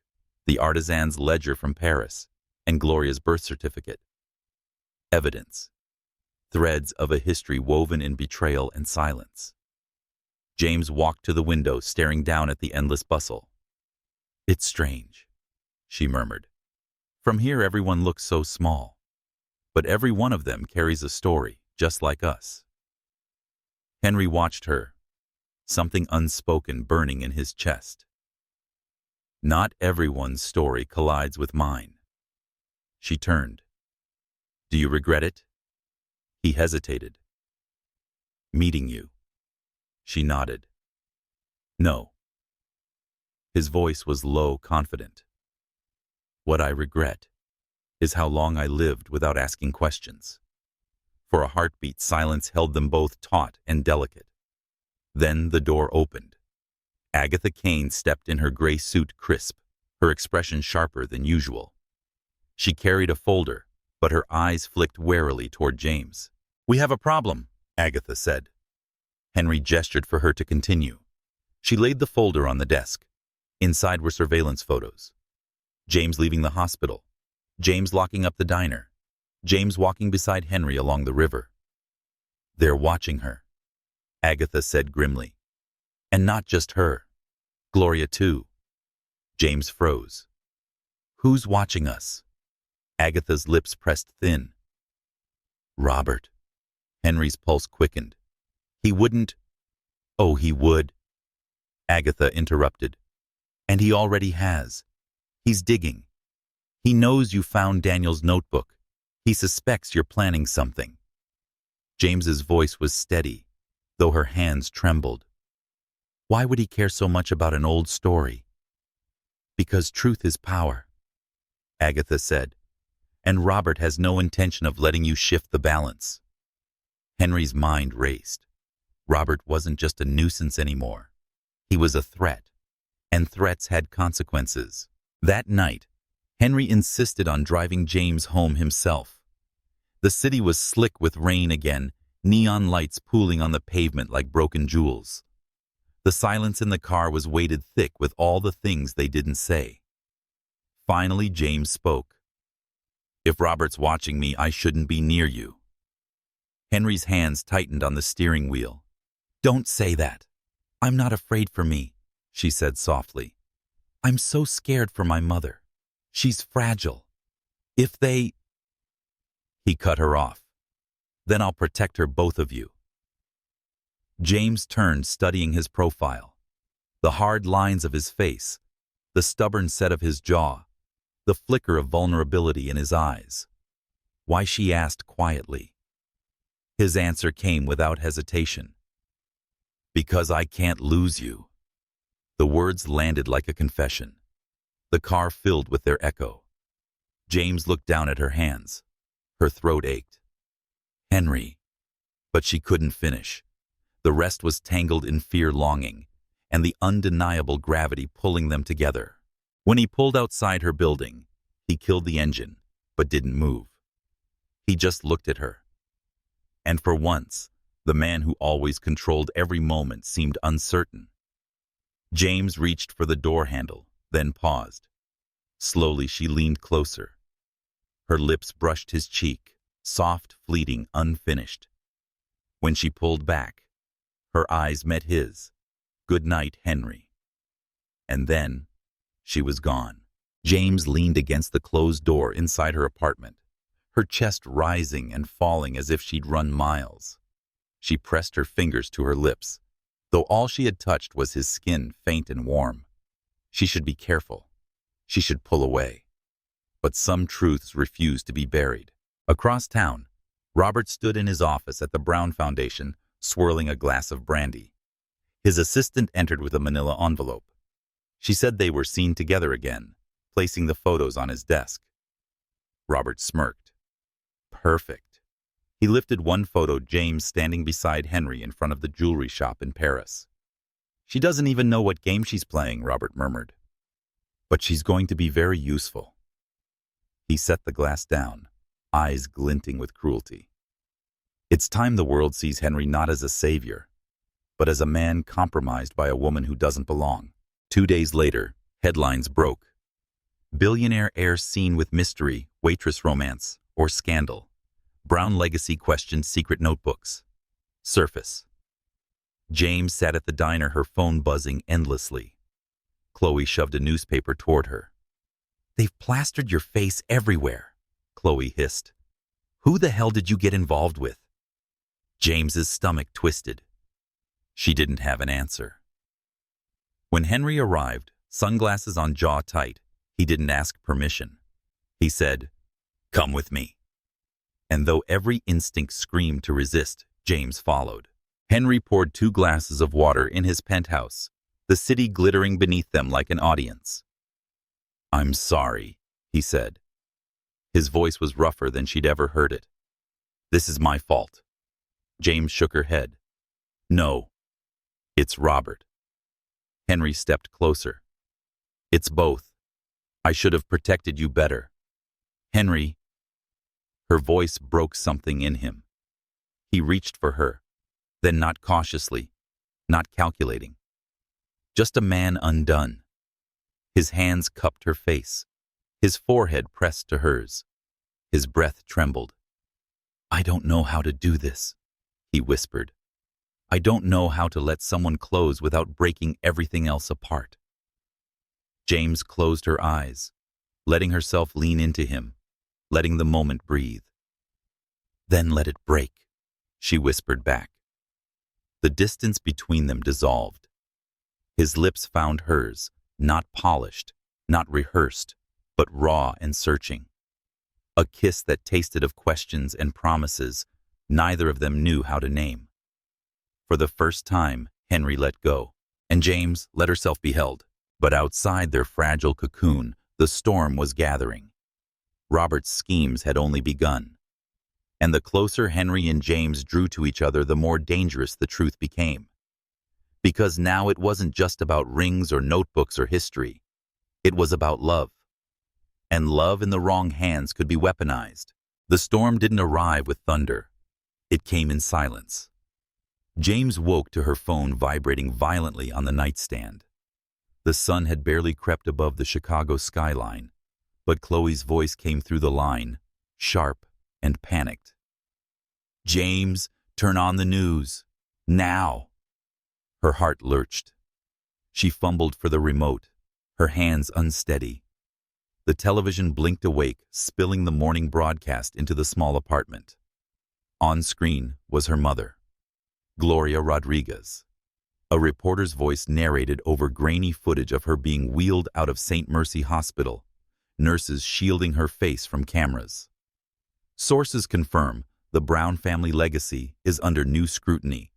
the artisan's ledger from Paris, and Gloria's birth certificate. Evidence. Threads of a history woven in betrayal and silence. James walked to the window, staring down at the endless bustle. It's strange, she murmured. From here everyone looks so small. But every one of them carries a story, just like us. Henry watched her, something unspoken burning in his chest. Not everyone's story collides with mine. She turned. Do you regret it? He hesitated. Meeting you. She nodded. No. His voice was low, confident. What I regret is how long I lived without asking questions. For a heartbeat, silence held them both taut and delicate. Then the door opened. Agatha Kane stepped in her gray suit, crisp, her expression sharper than usual. She carried a folder, but her eyes flicked warily toward James. "We have a problem," Agatha said. Henry gestured for her to continue. She laid the folder on the desk. Inside were surveillance photos. James leaving the hospital. James locking up the diner. James walking beside Henry along the river. "They're watching her," Agatha said grimly. "And not just her. Gloria too." James froze. "Who's watching us?" Agatha's lips pressed thin. "Robert." Henry's pulse quickened. "He wouldn't—" "Oh, he would," Agatha interrupted. "And he already has. He's digging. He knows you found Daniel's notebook. He suspects you're planning something." James's voice was steady, though her hands trembled. "Why would he care so much about an old story?" "Because truth is power," Agatha said, "and Robert has no intention of letting you shift the balance." Henry's mind raced. Robert wasn't just a nuisance anymore. He was a threat, and threats had consequences. That night, Henry insisted on driving James home himself. The city was slick with rain again, neon lights pooling on the pavement like broken jewels. The silence in the car was weighted thick with all the things they didn't say. Finally, James spoke. "If Robert's watching me, I shouldn't be near you." Henry's hands tightened on the steering wheel. "Don't say that. I'm not afraid for me," she said softly. "I'm so scared for my mother. She's fragile. If they—" He cut her off. "Then I'll protect her, both of you." James turned, studying his profile. The hard lines of his face, the stubborn set of his jaw, the flicker of vulnerability in his eyes. "Why?" she asked quietly. His answer came without hesitation. "Because I can't lose you." The words landed like a confession. The car filled with their echo. James looked down at her hands. Her throat ached. "Henry." But she couldn't finish. The rest was tangled in fear-longing, and the undeniable gravity pulling them together. When he pulled outside her building, he killed the engine, but didn't move. He just looked at her. And for once, the man who always controlled every moment seemed uncertain. James reached for the door handle, then paused. Slowly she leaned closer. Her lips brushed his cheek, soft, fleeting, unfinished. When she pulled back, her eyes met his. "Good night, Henry." And then, she was gone. James leaned against the closed door inside her apartment, her chest rising and falling as if she'd run miles. She pressed her fingers to her lips, though all she had touched was his skin, faint and warm. She should be careful. She should pull away. But some truths refused to be buried. Across town, Robert stood in his office at the Brown Foundation, swirling a glass of brandy. His assistant entered with a manila envelope. She said they were seen together again, placing the photos on his desk. Robert smirked. Perfect. He lifted one photo, James standing beside Henry in front of the jewelry shop in Paris. "She doesn't even know what game she's playing," Robert murmured. "But she's going to be very useful." He set the glass down, eyes glinting with cruelty. It's time the world sees Henry not as a savior, but as a man compromised by a woman who doesn't belong. 2 days later, headlines broke. Billionaire heir seen with mystery, waitress romance, or scandal. Brown legacy questions secret notebooks. Surface. James sat at the diner, her phone buzzing endlessly. Chloe shoved a newspaper toward her. "They've plastered your face everywhere," Chloe hissed. "Who the hell did you get involved with?" James's stomach twisted. She didn't have an answer. When Henry arrived, sunglasses on, jaw tight, he didn't ask permission. He said, "Come with me." And though every instinct screamed to resist, James followed. Henry poured 2 glasses of water in his penthouse, the city glittering beneath them like an audience. "I'm sorry," he said. His voice was rougher than she'd ever heard it. "This is my fault." James shook her head. "No. It's Robert. Henry stepped closer. It's both. I should have protected you better. Henry. Her voice broke something in him. He reached for her, then not cautiously, not calculating. Just a man undone. His hands cupped her face, his forehead pressed to hers. His breath trembled. I don't know how to do this, he whispered. I don't know how to let someone close without breaking everything else apart. James closed her eyes, letting herself lean into him, letting the moment breathe. Then let it break, she whispered back. The distance between them dissolved. His lips found hers, not polished, not rehearsed, but raw and searching. A kiss that tasted of questions and promises neither of them knew how to name. For the first time, Henry let go, and James let herself be held. But outside their fragile cocoon, the storm was gathering. Robert's schemes had only begun. And the closer Henry and James drew to each other, the more dangerous the truth became. Because now it wasn't just about rings or notebooks or history. It was about love. And love in the wrong hands could be weaponized. The storm didn't arrive with thunder. It came in silence. James woke to her phone vibrating violently on the nightstand. The sun had barely crept above the Chicago skyline, but Chloe's voice came through the line, sharp and panicked. James, turn on the news. Now. Her heart lurched. She fumbled for the remote, her hands unsteady. The television blinked awake, spilling the morning broadcast into the small apartment. On screen was her mother, Gloria Rodriguez. A reporter's voice narrated over grainy footage of her being wheeled out of St. Mercy Hospital, nurses shielding her face from cameras. Sources confirm the Brown family legacy is under new scrutiny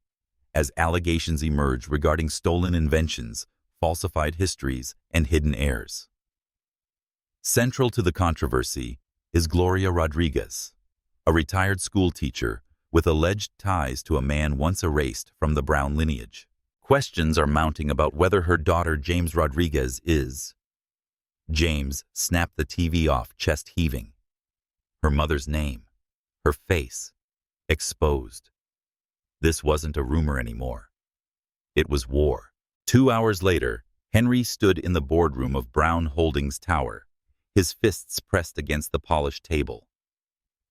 as allegations emerge regarding stolen inventions, falsified histories, and hidden heirs. Central to the controversy is Gloria Rodriguez, a retired school teacher with alleged ties to a man once erased from the Brown lineage. Questions are mounting about whether her daughter James Rodriguez is. James snapped the TV off, chest heaving. Her mother's name, her face, exposed. This wasn't a rumor anymore. It was war. 2 hours later, Henry stood in the boardroom of Brown Holdings Tower, his fists pressed against the polished table.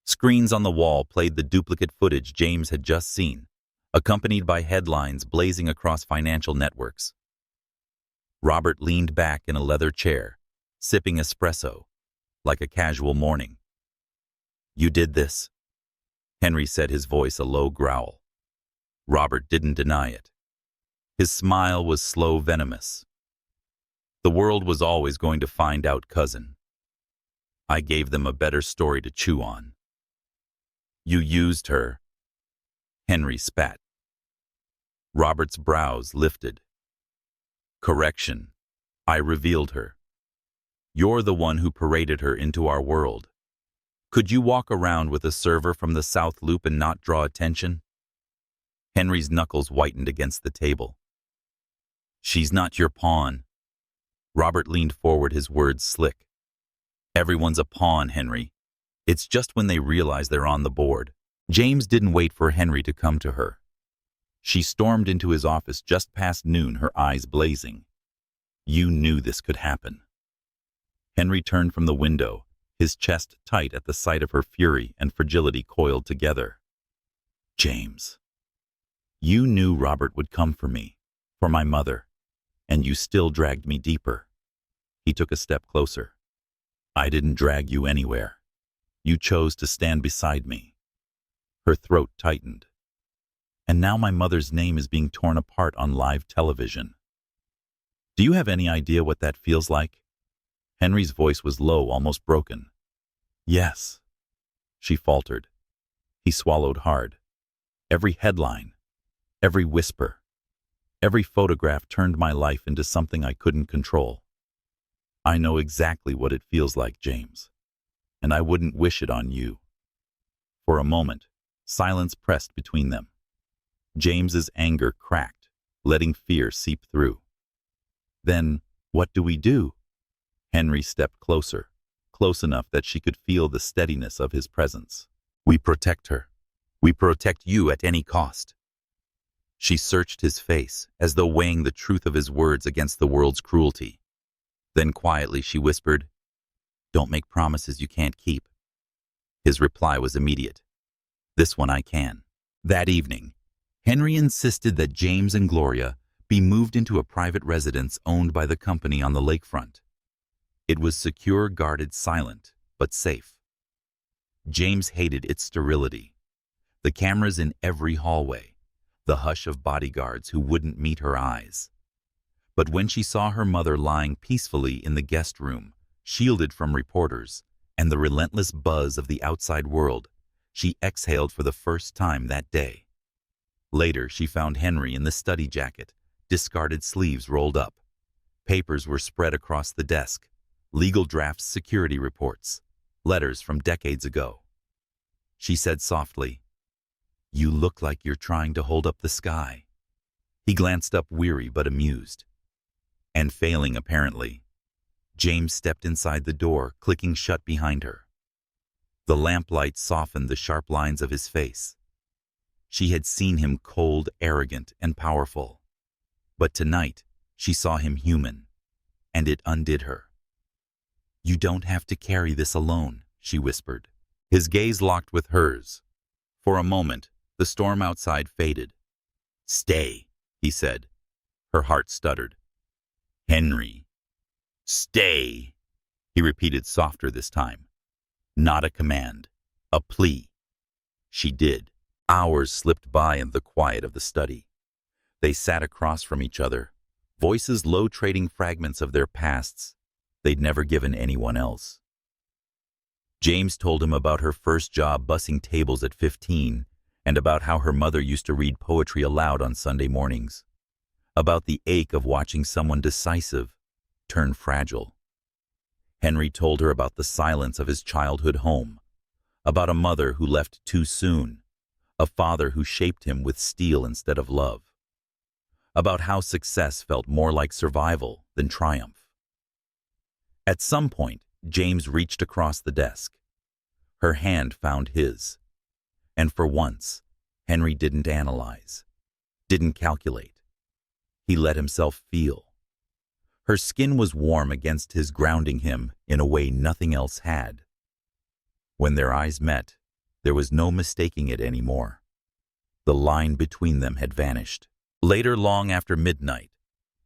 Screens on the wall played the duplicate footage James had just seen, accompanied by headlines blazing across financial networks. Robert leaned back in a leather chair, sipping espresso, like a casual morning. You did this, Henry said, his voice a low growl. Robert didn't deny it. His smile was slow, venomous. The world was always going to find out, cousin. I gave them a better story to chew on. You used her. Henry spat. Robert's brows lifted. Correction. I revealed her. You're the one who paraded her into our world. Could you walk around with a server from the South Loop and not draw attention? Henry's knuckles whitened against the table. She's not your pawn. Robert leaned forward, his words slick. Everyone's a pawn, Henry. It's just when they realize they're on the board. James didn't wait for Henry to come to her. She stormed into his office just past noon, her eyes blazing. You knew this could happen. Henry turned from the window, his chest tight at the sight of her fury and fragility coiled together. James, you knew Robert would come for me, for my mother, and you still dragged me deeper. He took a step closer. I didn't drag you anywhere. You chose to stand beside me. Her throat tightened. And now my mother's name is being torn apart on live television. Do you have any idea what that feels like? Henry's voice was low, almost broken. Yes, she faltered. He swallowed hard. Every headline, every whisper, every photograph turned my life into something I couldn't control. I know exactly what it feels like, James, and I wouldn't wish it on you. For a moment, silence pressed between them. James's anger cracked, letting fear seep through. Then, what do we do? Henry stepped closer, close enough that she could feel the steadiness of his presence. We protect her. We protect you at any cost. She searched his face, as though weighing the truth of his words against the world's cruelty. Then quietly she whispered, "Don't make promises you can't keep." His reply was immediate. "This one I can." That evening, Henry insisted that James and Gloria be moved into a private residence owned by the company on the lakefront. It was secure, guarded, silent, but safe. James hated its sterility. The cameras in every hallway, the hush of bodyguards who wouldn't meet her eyes. But when she saw her mother lying peacefully in the guest room, shielded from reporters, and the relentless buzz of the outside world, she exhaled for the first time that day. Later, she found Henry in the study jacket, discarded sleeves rolled up. Papers were spread across the desk, legal drafts, security reports, letters from decades ago. She said softly, "You look like you're trying to hold up the sky." He glanced up, weary but amused. And failing apparently, James stepped inside the door, clicking shut behind her. The lamplight softened the sharp lines of his face. She had seen him cold, arrogant, and powerful. But tonight, she saw him human, and it undid her. "You don't have to carry this alone," she whispered. His gaze locked with hers. For a moment, the storm outside faded. "Stay," he said. Her heart stuttered. "Henry, stay," he repeated, softer this time. Not a command, a plea. She did. Hours slipped by in the quiet of the study. They sat across from each other, voices low, trading fragments of their pasts they'd never given anyone else. James told him about her first job bussing tables at 15, and about how her mother used to read poetry aloud on Sunday mornings, about the ache of watching someone decisive turn fragile. Henry told her about the silence of his childhood home, about a mother who left too soon, a father who shaped him with steel instead of love, about how success felt more like survival than triumph. At some point, James reached across the desk. Her hand found his. And for once, Henry didn't analyze, didn't calculate. He let himself feel. Her skin was warm against his, grounding him in a way nothing else had. When their eyes met, there was no mistaking it anymore. The line between them had vanished. Later, long after midnight,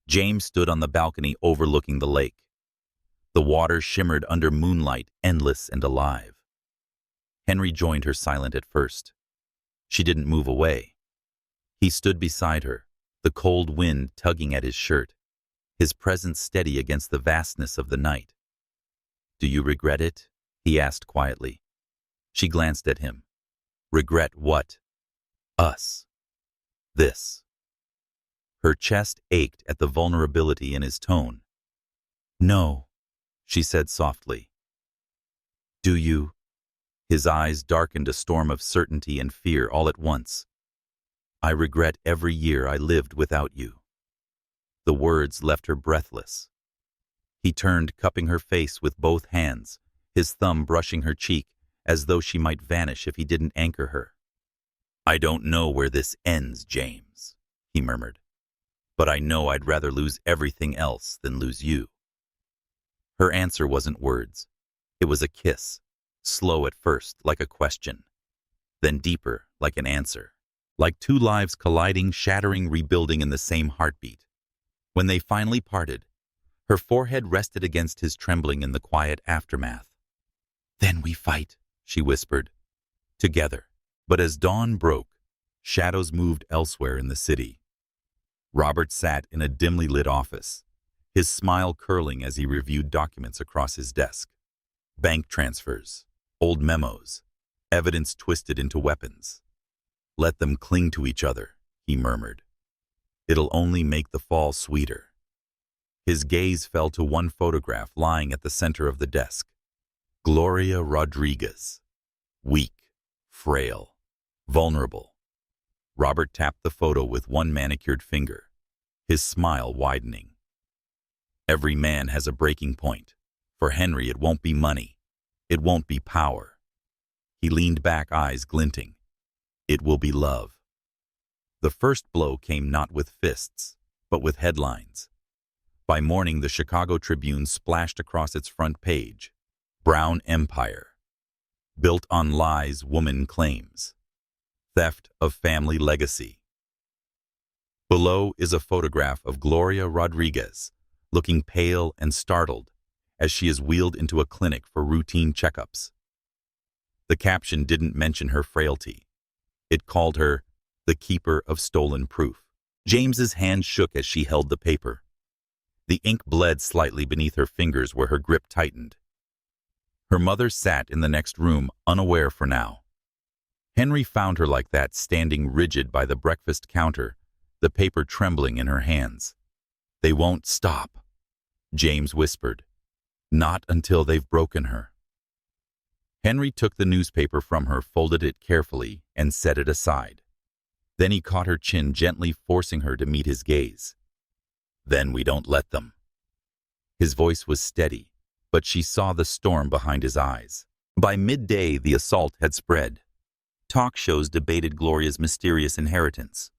James stood on the balcony overlooking the lake. The water shimmered under moonlight, endless and alive. Henry joined her, silent at first. She didn't move away. He stood beside her, the cold wind tugging at his shirt, his presence steady against the vastness of the night. "Do you regret it?" he asked quietly. She glanced at him. "Regret what?" "Us. This." Her chest ached at the vulnerability in his tone. "No," she said softly. "Do you?" His eyes darkened, a storm of certainty and fear all at once. "I regret every year I lived without you." The words left her breathless. He turned, cupping her face with both hands, his thumb brushing her cheek, as though she might vanish if he didn't anchor her. "I don't know where this ends, James," he murmured, "but I know I'd rather lose everything else than lose you." Her answer wasn't words. It was a kiss, slow at first, like a question, then deeper, like an answer, like two lives colliding, shattering, rebuilding in the same heartbeat. When they finally parted, her forehead rested against his, trembling in the quiet aftermath. "Then we fight," she whispered. Together. But as dawn broke, shadows moved elsewhere in the city. Robert sat in a dimly lit office, his smile curling as he reviewed documents across his desk. Bank transfers, old memos, evidence twisted into weapons. "Let them cling to each other," he murmured. "It'll only make the fall sweeter." His gaze fell to one photograph lying at the center of the desk. Gloria Rodriguez. Weak, frail, vulnerable. Robert tapped the photo with one manicured finger. his smile widening. Every man has a breaking point. For Henry, it won't be money. It won't be power. He leaned back, eyes glinting. It will be love. The first blow came not with fists, but with headlines. By morning, the Chicago Tribune splashed across its front page, "Brown Empire. Built on lies woman claims. Theft of family legacy." Below is a photograph of Gloria Rodriguez, looking pale and startled as she is wheeled into a clinic for routine checkups. The caption didn't mention her frailty. It called her the keeper of stolen proof. James's hand shook as she held the paper. The ink bled slightly beneath her fingers where her grip tightened. Her mother sat in the next room, unaware for now. Henry found her like that, standing rigid by the breakfast counter, the paper trembling in her hands. "They won't stop," James whispered. "Not until they've broken her." Henry took the newspaper from her, folded it carefully, and set it aside. Then he caught her chin, gently forcing her to meet his gaze. "Then we don't let them." His voice was steady, but she saw the storm behind his eyes. By midday, the assault had spread. Talk shows debated Gloria's mysterious inheritance.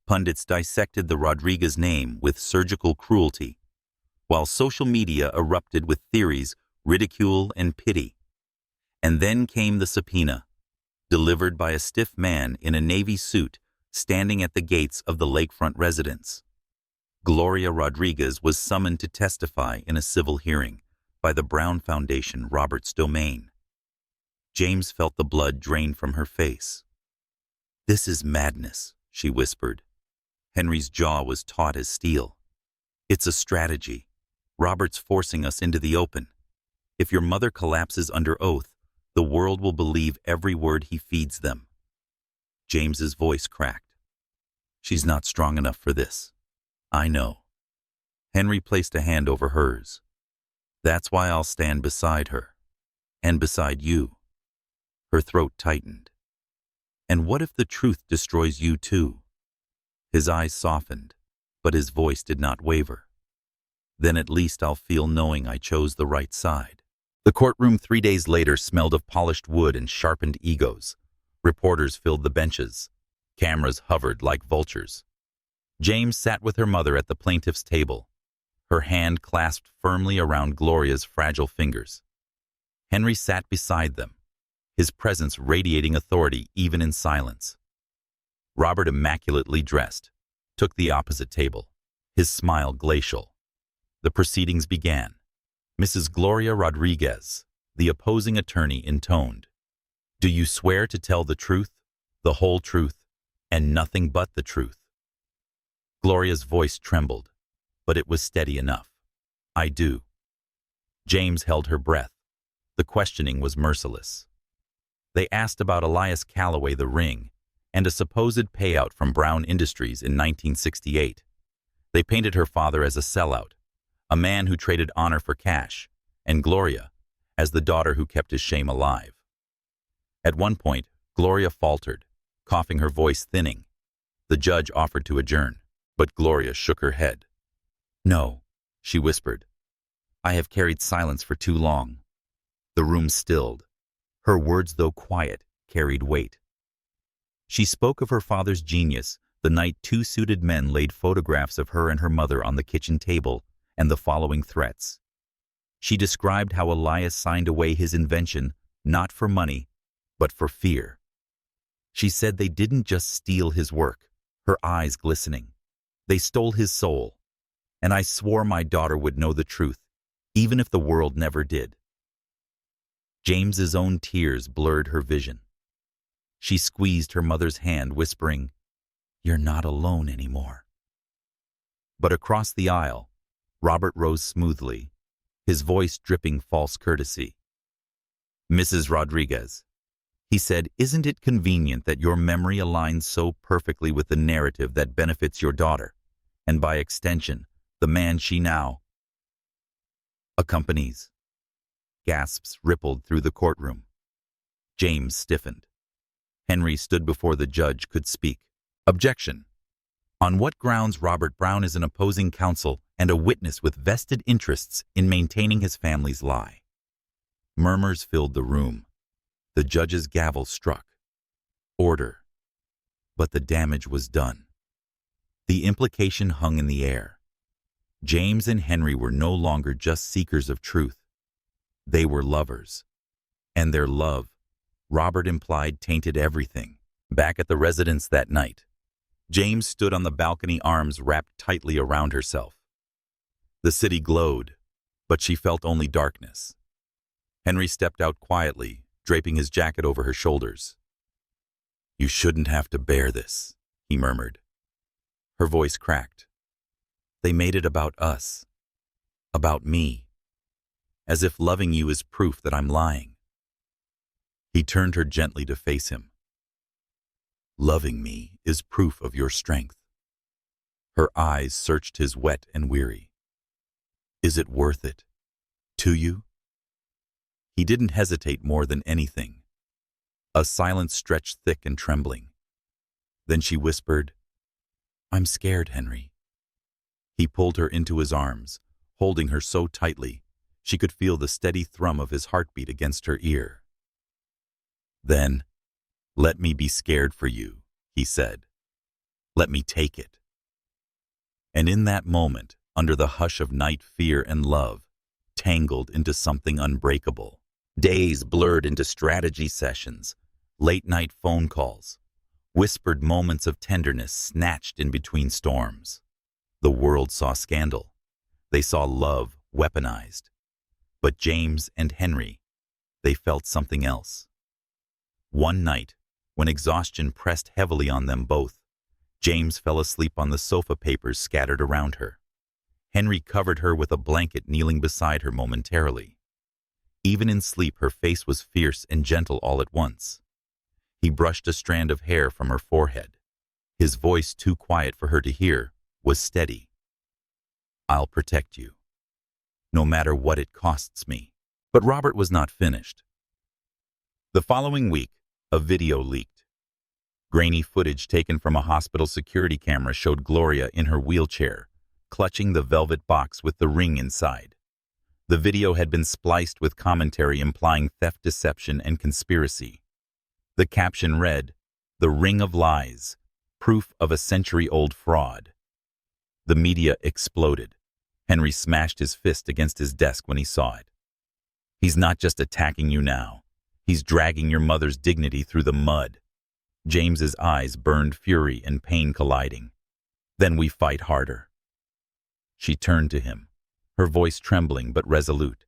Pundits dissected the Rodriguez name with surgical cruelty, while social media erupted with theories, ridicule, and pity. And then came the subpoena, delivered by a stiff man in a Navy suit standing at the gates of the lakefront residence. Gloria Rodriguez was summoned to testify in a civil hearing by the Brown Foundation, Robert's domain. James felt the blood drain from her face. "This is madness," she whispered. Henry's jaw was taut as steel. "It's a strategy. Robert's forcing us into the open. If your mother collapses under oath, the world will believe every word he feeds them." James's voice cracked. "She's not strong enough for this. I know." Henry placed a hand over hers. "That's why I'll stand beside her. And beside you." Her throat tightened. "And what if the truth destroys you too?" His eyes softened, but his voice did not waver. "Then at least I'll feel knowing I chose the right side." The courtroom 3 days later smelled of polished wood and sharpened egos. Reporters filled the benches. Cameras hovered like vultures. James sat with her mother at the plaintiff's table, her hand clasped firmly around Gloria's fragile fingers. Henry sat beside them, his presence radiating authority even in silence. Robert, immaculately dressed, took the opposite table, his smile glacial. The proceedings began. Mrs. Gloria Rodriguez, the opposing attorney, intoned, "Do you swear to tell the truth, the whole truth, and nothing but the truth?" Gloria's voice trembled, but it was steady enough. "I do." James held her breath. The questioning was merciless. They asked about Elias Calloway, the ring, and a supposed payout from Brown Industries in 1968. They painted her father as a sellout, a man who traded honor for cash, and Gloria as the daughter who kept his shame alive. At one point, Gloria faltered, coughing, her voice thinning. The judge offered to adjourn, but Gloria shook her head. "No," she whispered. "I have carried silence for too long." The room stilled. Her words, though quiet, carried weight. She spoke of her father's genius the night 2 suited men laid photographs of her and her mother on the kitchen table, and the following threats. She described how Elias signed away his invention not for money, but for fear. She said they didn't just steal his work, her eyes glistening. They stole his soul. And I swore my daughter would know the truth, even if the world never did. James's own tears blurred her vision. She squeezed her mother's hand, whispering, "You're not alone anymore." But across the aisle, Robert rose smoothly, his voice dripping false courtesy. "Mrs. Rodriguez," he said, "isn't it convenient that your memory aligns so perfectly with the narrative that benefits your daughter, and by extension, the man she now accompanies?" Gasps rippled through the courtroom. James stiffened. Henry stood before the judge, could speak. "Objection. On what grounds Robert Brown is an opposing counsel and a witness with vested interests in maintaining his family's lie. Murmurs filled the room. The judge's gavel struck. Order. But the damage was done. The implication hung in the air. James and Henry were no longer just seekers of truth. They were lovers. And their love, Robert implied, tainted everything. Back at the residence that night, James stood on the balcony, arms wrapped tightly around herself. The city glowed, but she felt only darkness. Henry stepped out quietly, draping his jacket over her shoulders. "You shouldn't have to bear this," he murmured. Her voice cracked. "They made it about us. About me. As if loving you is proof that I'm lying." He turned her gently to face him. "Loving me is proof of your strength." Her eyes searched his, wet and weary. "Is it worth it? To you?" He didn't hesitate more than anything. A silence stretched thick and trembling. Then she whispered, "I'm scared, Henry." He pulled her into his arms, holding her so tightly she could feel the steady thrum of his heartbeat against her ear. "Then, let me be scared for you," he said. "Let me take it." And in that moment, under the hush of night, fear and love tangled into something unbreakable. Days blurred into strategy sessions, late-night phone calls, whispered moments of tenderness snatched in between storms. The world saw scandal. They saw love weaponized. But James and Henry, they felt something else. One night, when exhaustion pressed heavily on them both, James fell asleep on the sofa, papers scattered around her. Henry covered her with a blanket, kneeling beside her momentarily. Even in sleep, her face was fierce and gentle all at once. He brushed a strand of hair from her forehead. His voice, too quiet for her to hear, was steady. "I'll protect you, no matter what it costs me." But Robert was not finished. The following week, a video leaked. Grainy footage taken from a hospital security camera showed Gloria in her wheelchair, clutching the velvet box with the ring inside. The video had been spliced with commentary implying theft, deception, and conspiracy. The caption read, "The Ring of Lies, Proof of a Century-Old Fraud." The media exploded. Henry smashed his fist against his desk when he saw it. "He's not just attacking you now. He's dragging your mother's dignity through the mud." James's eyes burned, fury and pain colliding. "Then we fight harder." She turned to him, her voice trembling but resolute.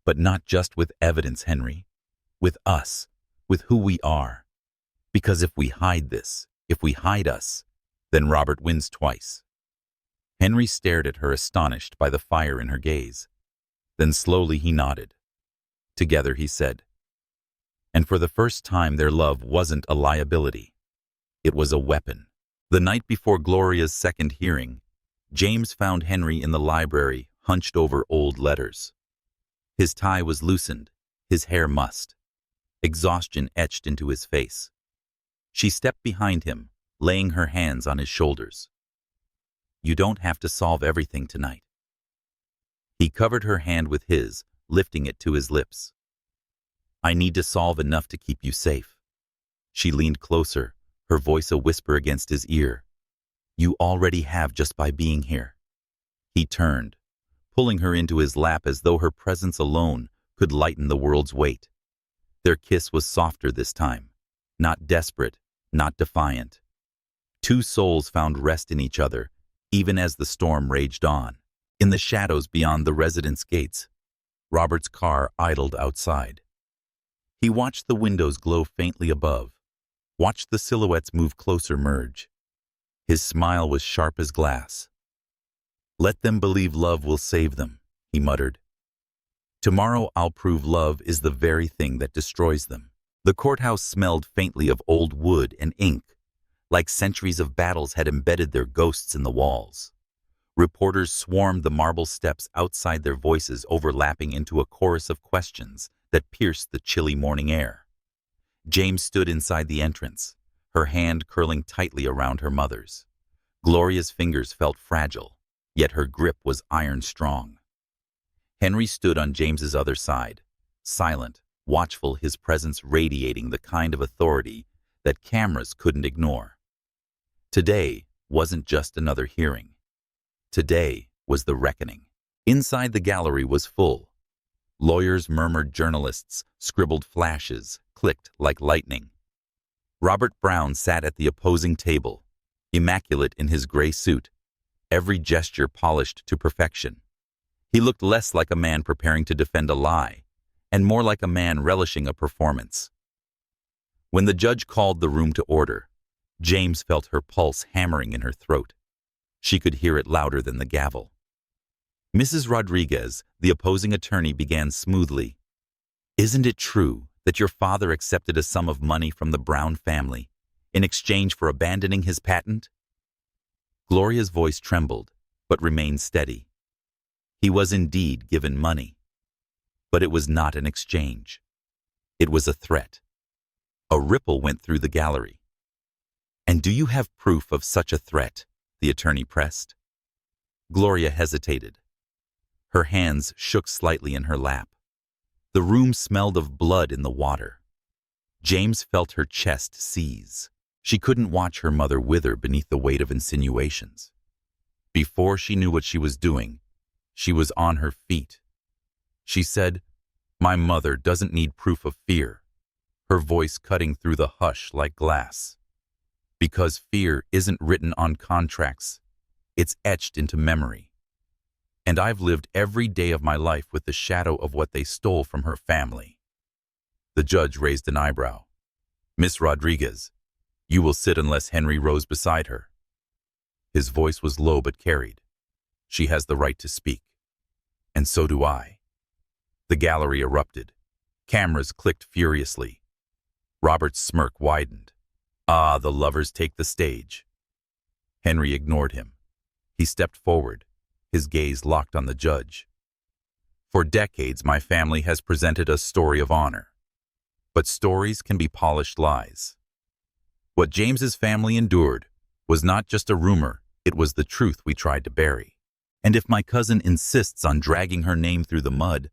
"But not just with evidence, Henry. With us, with who we are. Because if we hide this, if we hide us, then Robert wins twice." Henry stared at her, astonished by the fire in her gaze. Then slowly he nodded. Together, he said. And for the first time, their love wasn't a liability. It was a weapon. The night before Gloria's second hearing, James found Henry in the library, hunched over old letters. His tie was loosened, his hair mussed. Exhaustion etched into his face. She stepped behind him, laying her hands on his shoulders. "You don't have to solve everything tonight." He covered her hand with his, lifting it to his lips. "I need to solve enough to keep you safe." She leaned closer, her voice a whisper against his ear. "You already have just by being here." He turned, pulling her into his lap as though her presence alone could lighten the world's weight. Their kiss was softer this time, not desperate, not defiant. Two souls found rest in each other, even as the storm raged on. In the shadows beyond the residence gates, Robert's car idled outside. He watched the windows glow faintly above, watched the silhouettes move closer, merge. His smile was sharp as glass. "Let them believe love will save them," he muttered. "Tomorrow I'll prove love is the very thing that destroys them." The courthouse smelled faintly of old wood and ink, like centuries of battles had embedded their ghosts in the walls. Reporters swarmed the marble steps outside, their voices overlapping into a chorus of questions that pierced the chilly morning air. James stood inside the entrance, her hand curling tightly around her mother's. Gloria's fingers felt fragile, yet her grip was iron strong. Henry stood on James's other side, silent, watchful, his presence radiating the kind of authority that cameras couldn't ignore. Today wasn't just another hearing. Today was the reckoning. Inside the gallery was full. Lawyers murmured, journalists scribbled, flashes clicked like lightning. Robert Brown sat at the opposing table, immaculate in his gray suit, every gesture polished to perfection. He looked less like a man preparing to defend a lie, and more like a man relishing a performance. When the judge called the room to order, James felt her pulse hammering in her throat. She could hear it louder than the gavel. Mrs. Rodriguez, the opposing attorney, began smoothly. "Isn't it true that your father accepted a sum of money from the Brown family in exchange for abandoning his patent?" Gloria's voice trembled, but remained steady. He was indeed given money. But it was not an exchange. It was a threat. A ripple went through the gallery. "And do you have proof of such a threat?" the attorney pressed. Gloria hesitated. Her hands shook slightly in her lap. The room smelled of blood in the water. James felt her chest seize. She couldn't watch her mother wither beneath the weight of insinuations. Before she knew what she was doing, she was on her feet. She said, "My mother doesn't need proof of fear," her voice cutting through the hush like glass. "Because fear isn't written on contracts, it's etched into memory. And I've lived every day of my life with the shadow of what they stole from her family." The judge raised an eyebrow. "Miss Rodriguez, you will sit unless Henry rose beside her." His voice was low but carried. "She has the right to speak. And so do I." The gallery erupted. Cameras clicked furiously. Robert's smirk widened. "Ah, the lovers take the stage." Henry ignored him. He stepped forward, his gaze locked on the judge. "For decades, my family has presented a story of honor. But stories can be polished lies. What James's family endured was not just a rumor, it was the truth we tried to bury. And if my cousin insists on dragging her name through the mud,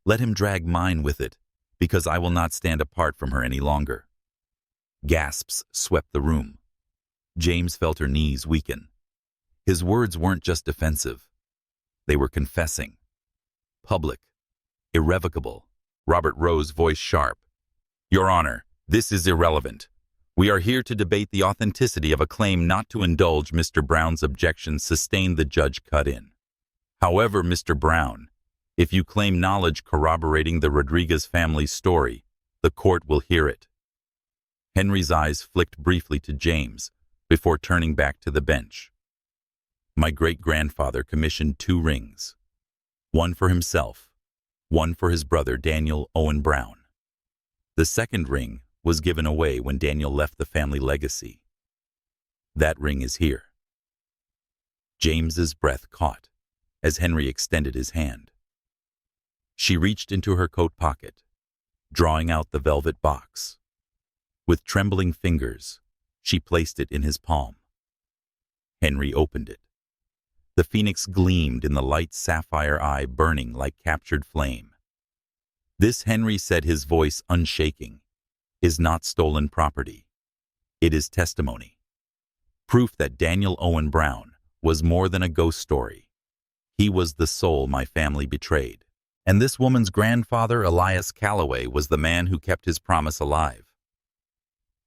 let him drag mine with it, because I will not stand apart from her any longer." Gasps swept the room. James felt her knees weaken. His words weren't just defensive. They were confessing. Public. Irrevocable. Robert rose, voice sharp. "Your Honor, this is irrelevant. We are here to debate the authenticity of a claim. Not to indulge Mr. Brown's objections," sustained the judge, cut in. "However, Mr. Brown, if you claim knowledge corroborating the Rodriguez family's story, the court will hear it." Henry's eyes flicked briefly to James before turning back to the bench. "My great-grandfather commissioned 2 rings, one for himself, one for his brother Daniel Owen Brown. The second ring was given away when Daniel left the family legacy. That ring is here." James's breath caught as Henry extended his hand. She reached into her coat pocket, drawing out the velvet box. With trembling fingers, she placed it in his palm. Henry opened it. The phoenix gleamed in the light sapphire eye, burning like captured flame. "This," Henry said, his voice unshaking, "is not stolen property. It is testimony. Proof that Daniel Owen Brown was more than a ghost story. He was the soul my family betrayed. And this woman's grandfather, Elias Calloway, was the man who kept his promise alive."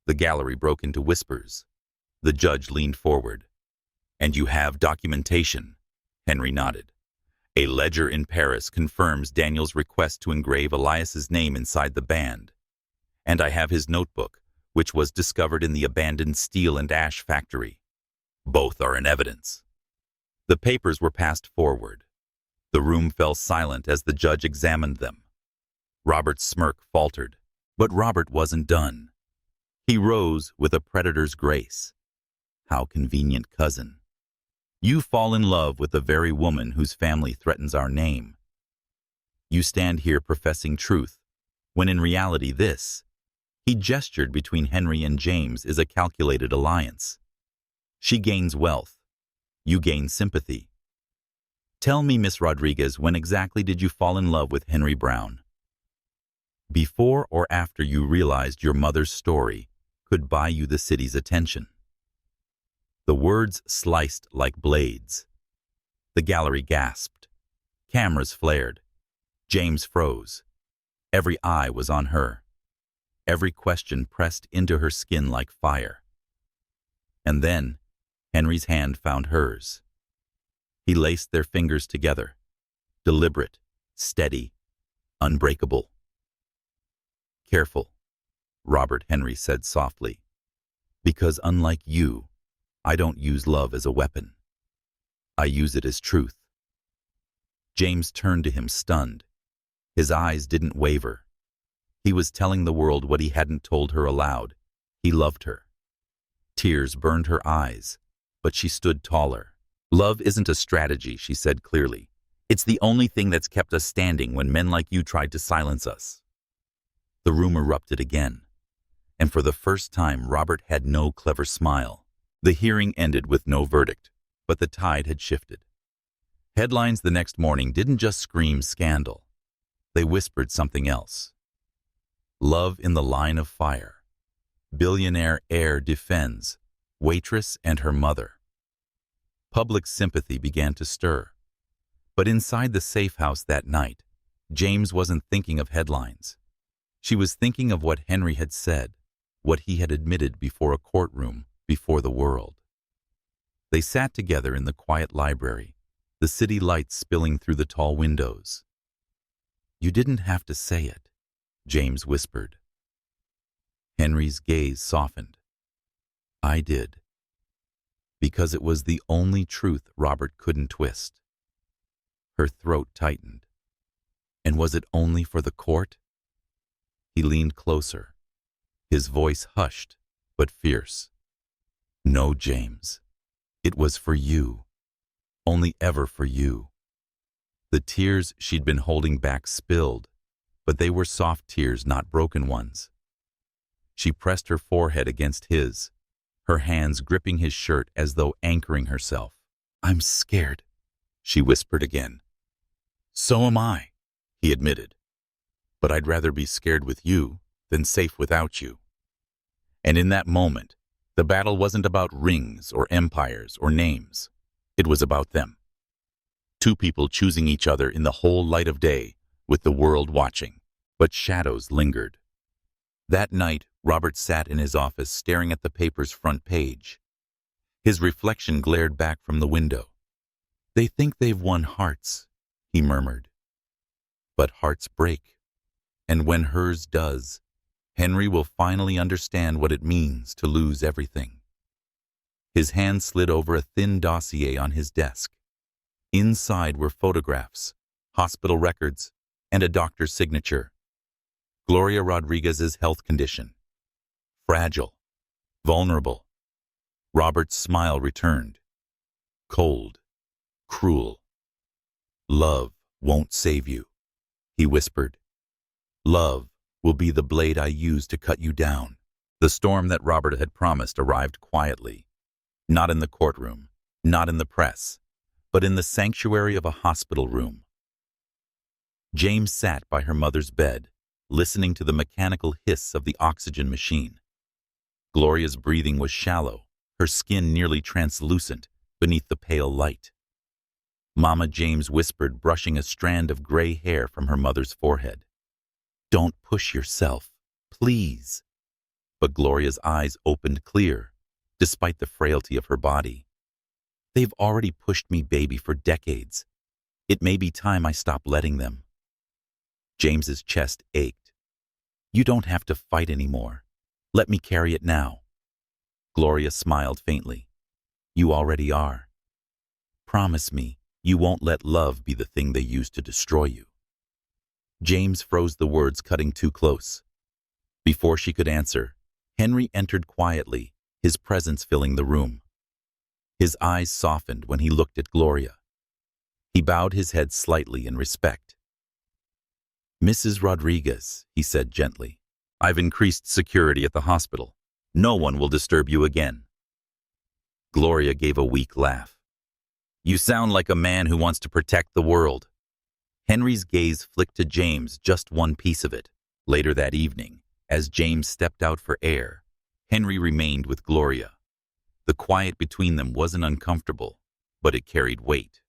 The gallery broke into whispers. The judge leaned forward. "And you have documentation?" Henry nodded. "A ledger in Paris confirms Daniel's request to engrave Elias's name inside the band. And I have his notebook, which was discovered in the abandoned steel and ash factory. Both are in evidence." The papers were passed forward. The room fell silent as the judge examined them. Robert's smirk faltered, but Robert wasn't done. He rose with a predator's grace. "How convenient, cousin. You fall in love with the very woman whose family threatens our name. You stand here professing truth, when in reality this," he gestured between Henry and James, "is a calculated alliance. She gains wealth, You gain sympathy. Tell me, Miss Rodriguez, when exactly did you fall in love with Henry Brown? Before or after you realized your mother's story could buy you the city's attention? The words sliced like blades. The gallery gasped. Cameras flared. James froze. Every eye was on her. Every question pressed into her skin like fire. And then, Henry's hand found hers. He laced their fingers together, deliberate, steady, unbreakable. Careful, Robert Henry said softly, because unlike you, I don't use love as a weapon. I use it as truth. James turned to him stunned. His eyes didn't waver. He was telling the world what he hadn't told her aloud. He loved her. Tears burned her eyes, but she stood taller. Love isn't a strategy, she said clearly. It's the only thing that's kept us standing when men like you tried to silence us. The room erupted again, and for the first time Robert had no clever smile. The hearing ended with no verdict, but the tide had shifted. Headlines the next morning didn't just scream scandal. They whispered something else. Love in the line of fire. Billionaire heir defends waitress and her mother. Public sympathy began to stir. But inside the safe house that night, James wasn't thinking of headlines. She was thinking of what Henry had said, what he had admitted before a courtroom, before the world. They sat together in the quiet library, the city lights spilling through the tall windows. You didn't have to say it, James whispered. Henry's gaze softened. I did. Because it was the only truth Robert couldn't twist. Her throat tightened. And was it only for the court? He leaned closer, his voice hushed but fierce. No, James. It was for you. Only ever for you. The tears she'd been holding back spilled, but they were soft tears, not broken ones. She pressed her forehead against his, her hands gripping his shirt as though anchoring herself. I'm scared, she whispered again. So am I, he admitted. But I'd rather be scared with you than safe without you. And in that moment, the battle wasn't about rings or empires or names. It was about them. Two people choosing each other in the whole light of day, with the world watching, but shadows lingered. That night, Robert sat in his office staring at the paper's front page. His reflection glared back from the window. They think they've won hearts, he murmured. But hearts break. And when hers does, Henry will finally understand what it means to lose everything. His hand slid over a thin dossier on his desk. Inside were photographs, hospital records, and a doctor's signature. Gloria Rodriguez's health condition. Fragile. Vulnerable. Robert's smile returned. Cold. Cruel. Love won't save you, he whispered. Love will be the blade I use to cut you down. The storm that Robert had promised arrived quietly. Not in the courtroom, not in the press, but in the sanctuary of a hospital room. James sat by her mother's bed, listening to the mechanical hiss of the oxygen machine. Gloria's breathing was shallow, her skin nearly translucent beneath the pale light. Mama, James whispered, brushing a strand of gray hair from her mother's forehead. Don't push yourself, please. But Gloria's eyes opened clear, despite the frailty of her body. They've already pushed me, baby, for decades. It may be time I stop letting them. James's chest ached. You don't have to fight anymore. Let me carry it now. Gloria smiled faintly. You already are. Promise me you won't let love be the thing they use to destroy you. James froze, the words cutting too close. Before she could answer, Henry entered quietly, his presence filling the room. His eyes softened when he looked at Gloria. He bowed his head slightly in respect. Mrs. Rodriguez, he said gently, I've increased security at the hospital. No one will disturb you again. Gloria gave a weak laugh. You sound like a man who wants to protect the world. Henry's gaze flicked to James, just one piece of it. Later that evening, as James stepped out for air, Henry remained with Gloria. The quiet between them wasn't uncomfortable, but it carried weight.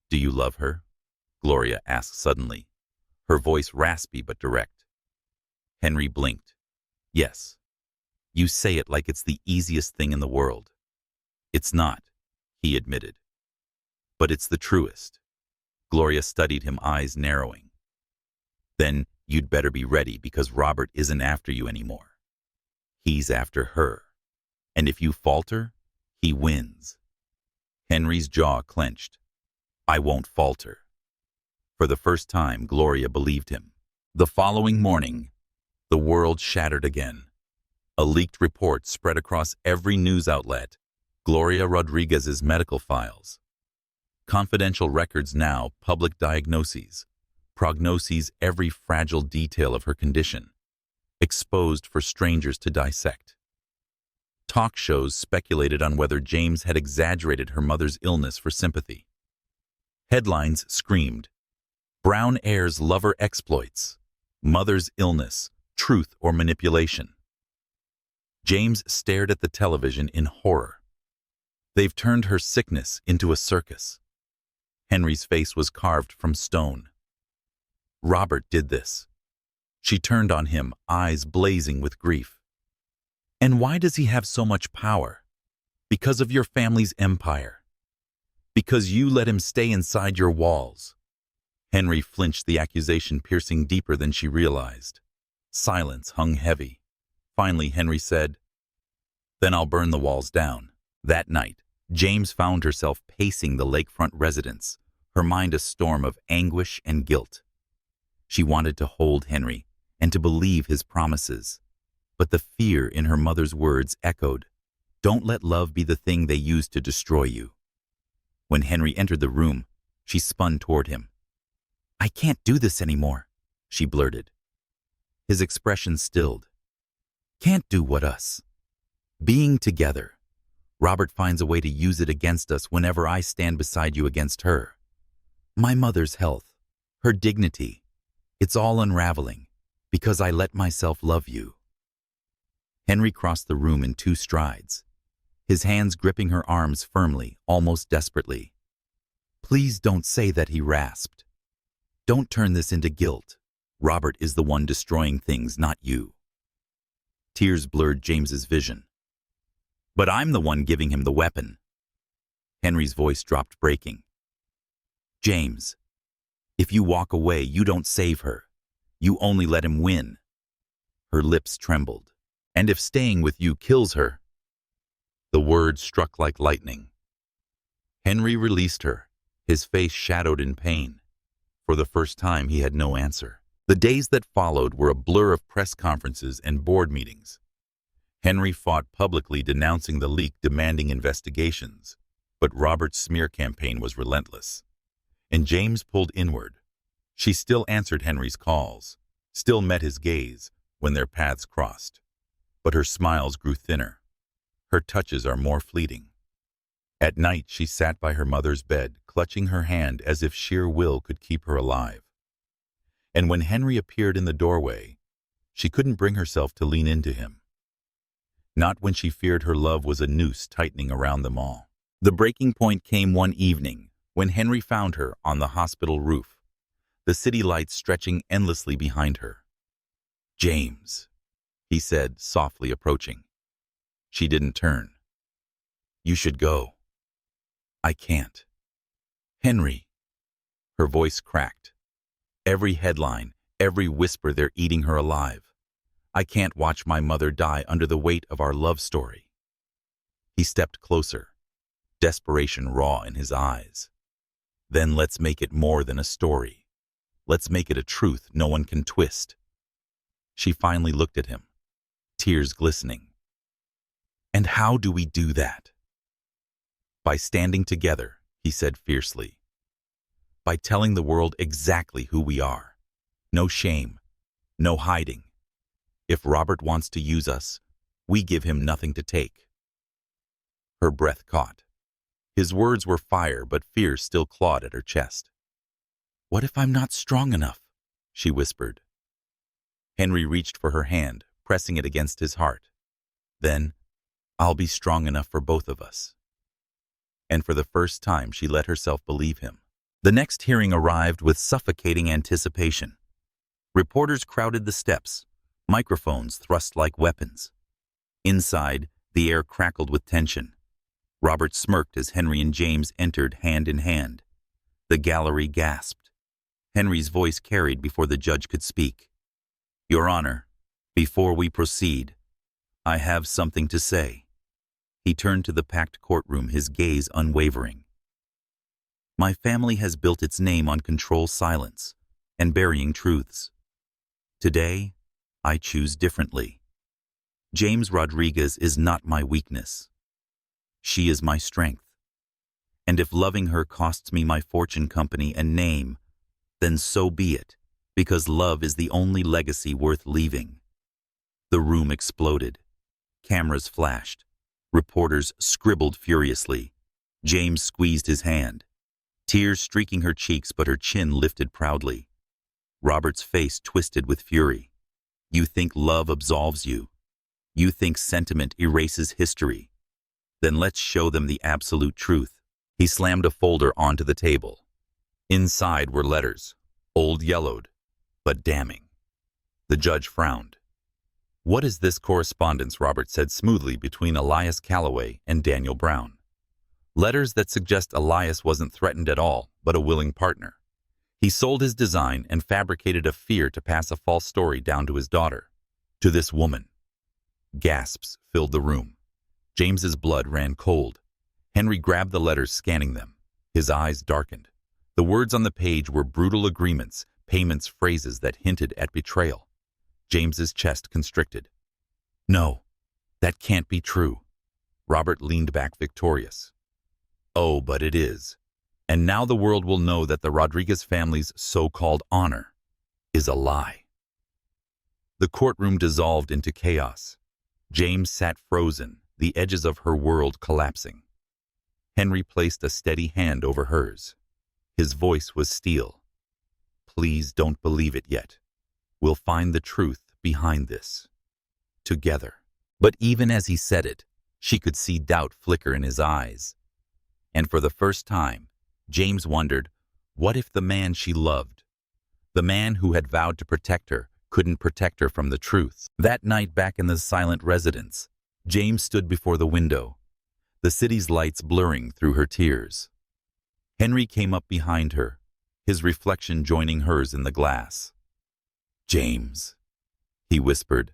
"Do you love her?" Gloria asked suddenly, her voice raspy but direct. Henry blinked. "Yes. You say it like it's the easiest thing in the world." "It's not," he admitted. "But it's the truest." Gloria studied him, eyes narrowing. "Then you'd better be ready, because Robert isn't after you anymore. He's after her. And if you falter, he wins." Henry's jaw clenched. "I won't falter." For the first time, Gloria believed him. The following morning, the world shattered again. A leaked report spread across every news outlet. Gloria Rodriguez's medical files. Confidential records now, public diagnoses, prognoses, every fragile detail of her condition, exposed for strangers to dissect. Talk shows speculated on whether James had exaggerated her mother's illness for sympathy. Headlines screamed, "Brown heir's lover exploits, mother's illness, truth or manipulation." James stared at the television in horror. "They've turned her sickness into a circus." Henry's face was carved from stone. "Robert did this." She turned on him, eyes blazing with grief. "And why does he have so much power?" "Because of your family's empire. Because you let him stay inside your walls." Henry flinched, the accusation piercing deeper than she realized. Silence hung heavy. Finally, Henry said, "Then I'll burn the walls down." That night, James found herself pacing the lakefront residence, her mind a storm of anguish and guilt. She wanted to hold Henry and to believe his promises, but the fear in her mother's words echoed, "Don't let love be the thing they use to destroy you." When Henry entered the room, she spun toward him. "I can't do this anymore," she blurted. His expression stilled. "Can't do what us?" "Being together. Robert finds a way to use it against us whenever I stand beside you against her. My mother's health, her dignity, it's all unraveling because I let myself love you." Henry crossed the room in 2 strides, his hands gripping her arms firmly, almost desperately. "Please don't say that," he rasped. "Don't turn this into guilt. Robert is the one destroying things, not you." Tears blurred James's vision. "But I'm the one giving him the weapon." Henry's voice dropped, breaking. "James, if you walk away, you don't save her. You only let him win." Her lips trembled. "And if staying with you kills her?" The words struck like lightning. Henry released her, his face shadowed in pain. For the first time, he had no answer. The days that followed were a blur of press conferences and board meetings. Henry fought publicly, denouncing the leak, demanding investigations. But Robert's smear campaign was relentless. And James pulled inward. She still answered Henry's calls, still met his gaze when their paths crossed. But her smiles grew thinner. Her touches are more fleeting. At night, she sat by her mother's bed, clutching her hand as if sheer will could keep her alive. And when Henry appeared in the doorway, she couldn't bring herself to lean into him. Not when she feared her love was a noose tightening around them all. The breaking point came one evening when Henry found her on the hospital roof, the city lights stretching endlessly behind her. "James," he said, softly approaching. She didn't turn. "You should go." "I can't." "Henry." Her voice cracked. "Every headline, every whisper, they're eating her alive. I can't watch my mother die under the weight of our love story." He stepped closer, desperation raw in his eyes. "Then let's make it more than a story. Let's make it a truth no one can twist." She finally looked at him, tears glistening. "And how do we do that?" "By standing together," he said fiercely. "By telling the world exactly who we are. No shame, no hiding. If Robert wants to use us, we give him nothing to take." Her breath caught. His words were fire, but fear still clawed at her chest. "What if I'm not strong enough?" she whispered. Henry reached for her hand, pressing it against his heart. "Then, I'll be strong enough for both of us." And for the first time, she let herself believe him. The next hearing arrived with suffocating anticipation. Reporters crowded the steps, microphones thrust like weapons. Inside, the air crackled with tension. Robert smirked as Henry and James entered hand in hand. The gallery gasped. Henry's voice carried before the judge could speak. "Your Honor, before we proceed, I have something to say." He turned to the packed courtroom, his gaze unwavering. "My family has built its name on controlled silence and burying truths. Today, I choose differently. James Rodriguez is not my weakness. She is my strength. And if loving her costs me my fortune company and name, then so be it, because love is the only legacy worth leaving." The room exploded. Cameras flashed. Reporters scribbled furiously. James squeezed his hand, tears streaking her cheeks, but her chin lifted proudly. Robert's face twisted with fury. "You think love absolves you? You think sentiment erases history? Then let's show them the absolute truth." He slammed a folder onto the table. Inside were letters, old yellowed, but damning. The judge frowned. "What is this correspondence?" Robert said smoothly, "between Elias Calloway and Daniel Brown. Letters that suggest Elias wasn't threatened at all, but a willing partner. He sold his design and fabricated a fear to pass a false story down to his daughter, to this woman." Gasps filled the room. James's blood ran cold. Henry grabbed the letters, scanning them. His eyes darkened. The words on the page were brutal agreements, payments, phrases that hinted at betrayal. James's chest constricted. "No, that can't be true." Robert leaned back victorious. "Oh, but it is. And now the world will know that the Rodriguez family's so-called honor is a lie." The courtroom dissolved into chaos. James sat frozen, the edges of her world collapsing. Henry placed a steady hand over hers. His voice was steel. "Please don't believe it yet. We'll find the truth behind this. Together." But even as he said it, she could see doubt flicker in his eyes. And for the first time, James wondered, what if the man she loved, the man who had vowed to protect her, couldn't protect her from the truth? That night back in the silent residence, James stood before the window, the city's lights blurring through her tears. Henry came up behind her, his reflection joining hers in the glass. "James," he whispered,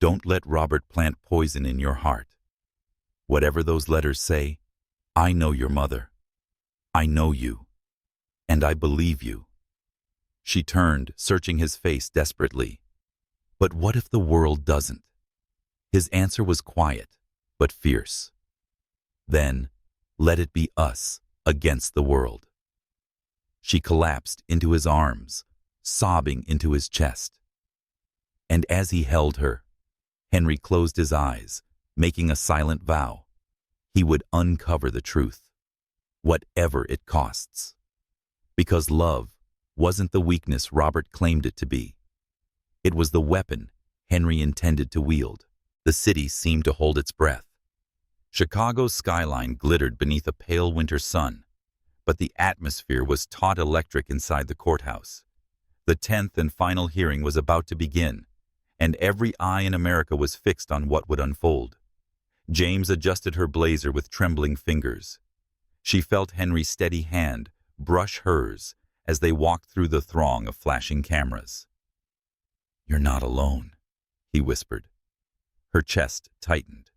"don't let Robert plant poison in your heart. Whatever those letters say, I know your mother. I know you. And I believe you." She turned, searching his face desperately. "But what if the world doesn't?" His answer was quiet, but fierce. "Then, let it be us against the world." She collapsed into his arms, sobbing into his chest. And as he held her, Henry closed his eyes, making a silent vow. He would uncover the truth, whatever it costs. Because love wasn't the weakness Robert claimed it to be. It was the weapon Henry intended to wield. The city seemed to hold its breath. Chicago's skyline glittered beneath a pale winter sun, but the atmosphere was taut electric inside the courthouse. The 10th and final hearing was about to begin, and every eye in America was fixed on what would unfold. James adjusted her blazer with trembling fingers. She felt Henry's steady hand brush hers as they walked through the throng of flashing cameras. "You're not alone," he whispered. Her chest tightened.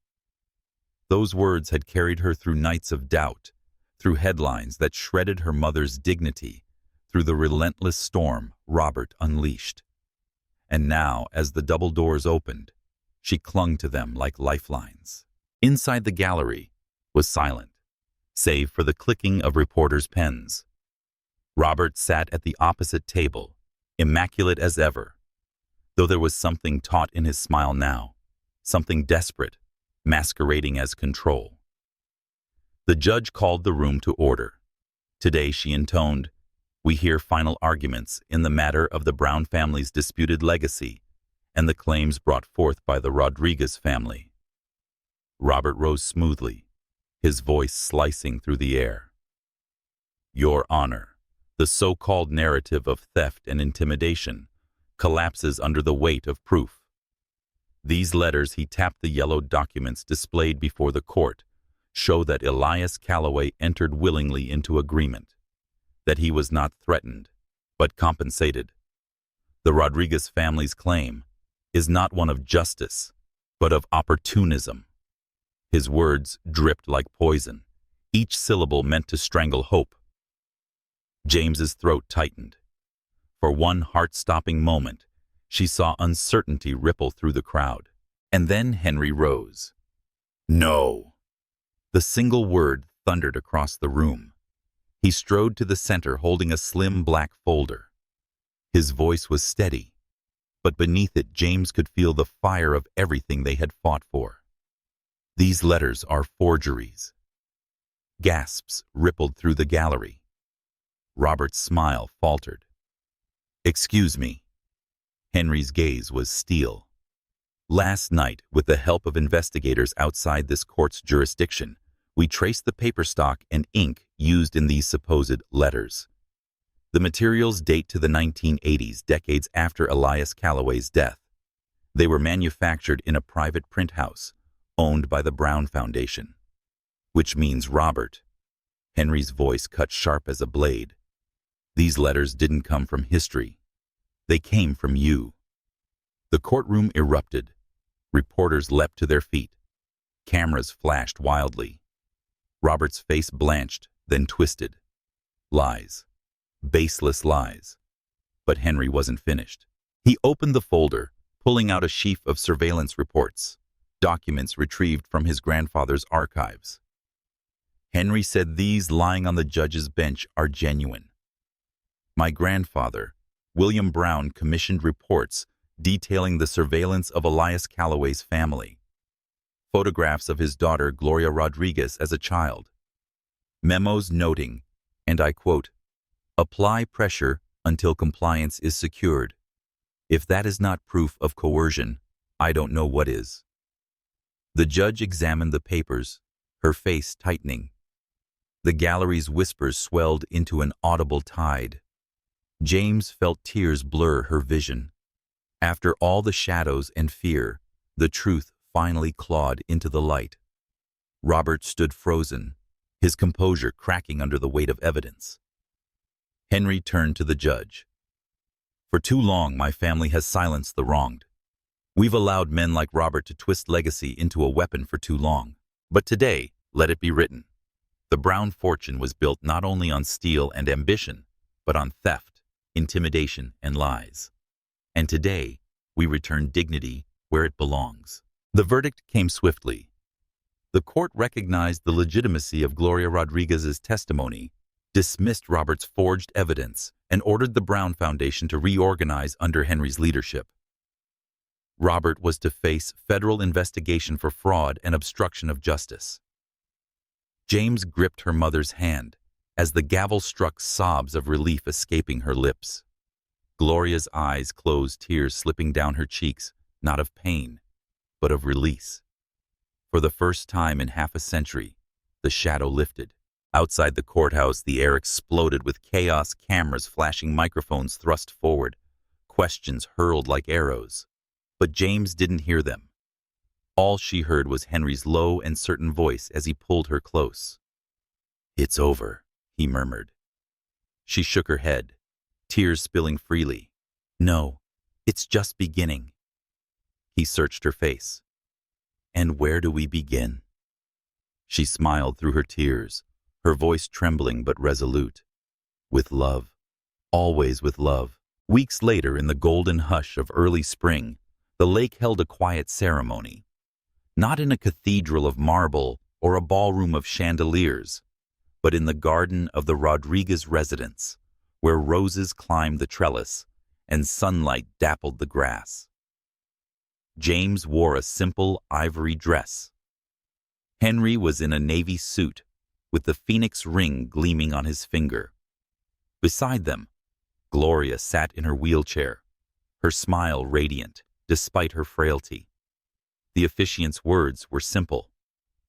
Those words had carried her through nights of doubt, through headlines that shredded her mother's dignity, through the relentless storm Robert unleashed. And now, as the double doors opened, she clung to them like lifelines. Inside the gallery was silent, save for the clicking of reporters' pens. Robert sat at the opposite table, immaculate as ever, though there was something taut in his smile now, something desperate, masquerading as control. The judge called the room to order. Today, she intoned, we hear final arguments in the matter of the Brown family's disputed legacy and the claims brought forth by the Rodriguez family. Robert rose smoothly, his voice slicing through the air. Your Honor, the so-called narrative of theft and intimidation collapses under the weight of proof. These letters, he tapped the yellowed documents displayed before the court, show that Elias Calloway entered willingly into agreement, that he was not threatened, but compensated. The Rodriguez family's claim is not one of justice, but of opportunism. His words dripped like poison, each syllable meant to strangle hope. James's throat tightened. For one heart-stopping moment, she saw uncertainty ripple through the crowd. And then Henry rose. No! The single word thundered across the room. He strode to the center holding a slim black folder. His voice was steady, but beneath it James could feel the fire of everything they had fought for. These letters are forgeries. Gasps rippled through the gallery. Robert's smile faltered. Excuse me. Henry's gaze was steel. Last night, with the help of investigators outside this court's jurisdiction, we traced the paper stock and ink used in these supposed letters. The materials date to the 1980s, decades after Elias Calloway's death. They were manufactured in a private print house owned by the Brown Foundation. Which means, Robert, Henry's voice cut sharp as a blade, these letters didn't come from history. They came from you. The courtroom erupted. Reporters leapt to their feet. Cameras flashed wildly. Robert's face blanched, then twisted. Lies. Baseless lies. But Henry wasn't finished. He opened the folder, pulling out a sheaf of surveillance reports, documents retrieved from his grandfather's archives. Henry said these, lying on the judge's bench, are genuine. My grandfather, William Brown, commissioned reports detailing the surveillance of Elias Calloway's family, photographs of his daughter Gloria Rodriguez as a child, memos noting, and I quote, apply pressure until compliance is secured. If that is not proof of coercion, I don't know what is. The judge examined the papers, her face tightening. The gallery's whispers swelled into an audible tide. James felt tears blur her vision. After all the shadows and fear, the truth finally clawed into the light. Robert stood frozen, his composure cracking under the weight of evidence. Henry turned to the judge. For too long, my family has silenced the wronged. We've allowed men like Robert to twist legacy into a weapon for too long. But today, let it be written. The Brown fortune was built not only on steel and ambition, but on theft, intimidation, and lies. And today, we return dignity where it belongs. The verdict came swiftly. The court recognized the legitimacy of Gloria Rodriguez's testimony, dismissed Robert's forged evidence, and ordered the Brown Foundation to reorganize under Henry's leadership. Robert was to face federal investigation for fraud and obstruction of justice. James gripped her mother's hand as the gavel struck, sobs of relief escaping her lips. Gloria's eyes closed, tears slipping down her cheeks, not of pain, but of release. For the first time in half a century, the shadow lifted. Outside the courthouse, the air exploded with chaos, cameras flashing, microphones thrust forward, questions hurled like arrows. But James didn't hear them. All she heard was Henry's low and certain voice as he pulled her close. It's over, he murmured. She shook her head, tears spilling freely. No, it's just beginning. He searched her face. And where do we begin? She smiled through her tears, her voice trembling but resolute. With love, always with love. Weeks later, in the golden hush of early spring, the lake held a quiet ceremony. Not in a cathedral of marble or a ballroom of chandeliers, but in the garden of the Rodriguez residence, where roses climbed the trellis and sunlight dappled the grass. James wore a simple ivory dress. Henry was in a navy suit, with the phoenix ring gleaming on his finger. Beside them, Gloria sat in her wheelchair, her smile radiant, despite her frailty. The officiant's words were simple,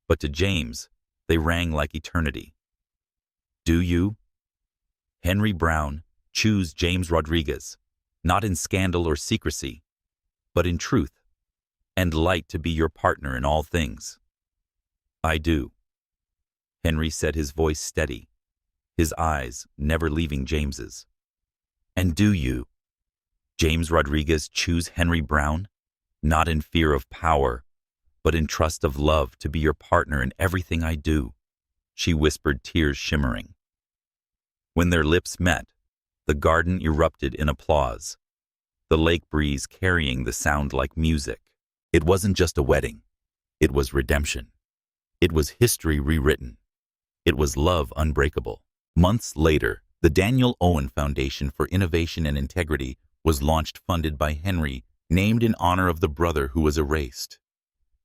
but to James, they rang like eternity. Do you, Henry Brown, choose James Rodriguez, not in scandal or secrecy, but in truth, and light to be your partner in all things? I do. Henry said, his voice steady, his eyes never leaving James's. And do you, James Rodriguez, choose Henry Brown, not in fear of power, but in trust of love to be your partner in everything I do? She whispered, tears shimmering. When their lips met, the garden erupted in applause, the lake breeze carrying the sound like music. It wasn't just a wedding. It was redemption. It was history rewritten. It was love unbreakable. Months later, the Daniel Owen Foundation for Innovation and Integrity was launched, funded by Henry, named in honor of the brother who was erased,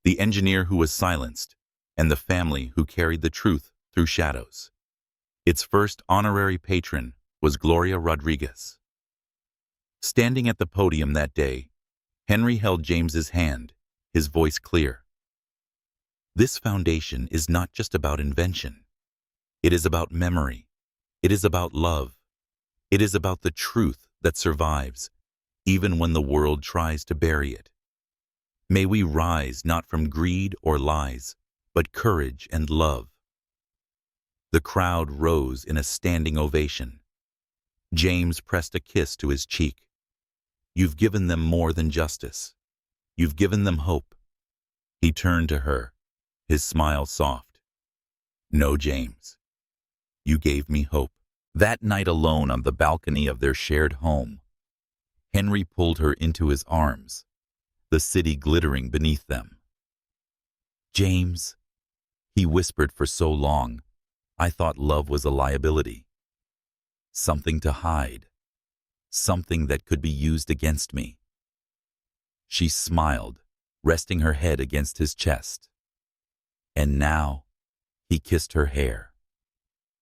the engineer who was silenced, and the family who carried the truth through shadows. Its first honorary patron was Gloria Rodriguez. Standing at the podium that day, Henry held James's hand, his voice clear. This foundation is not just about invention. It is about memory. It is about love. It is about the truth that survives, even when the world tries to bury it. May we rise not from greed or lies, but courage and love. The crowd rose in a standing ovation. James pressed a kiss to his cheek. You've given them more than justice. You've given them hope. He turned to her, his smile soft. No, James. You gave me hope. That night alone on the balcony of their shared home, Henry pulled her into his arms, the city glittering beneath them. James, he whispered, for so long, I thought love was a liability. Something to hide. Something that could be used against me. She smiled, resting her head against his chest. And now, he kissed her hair.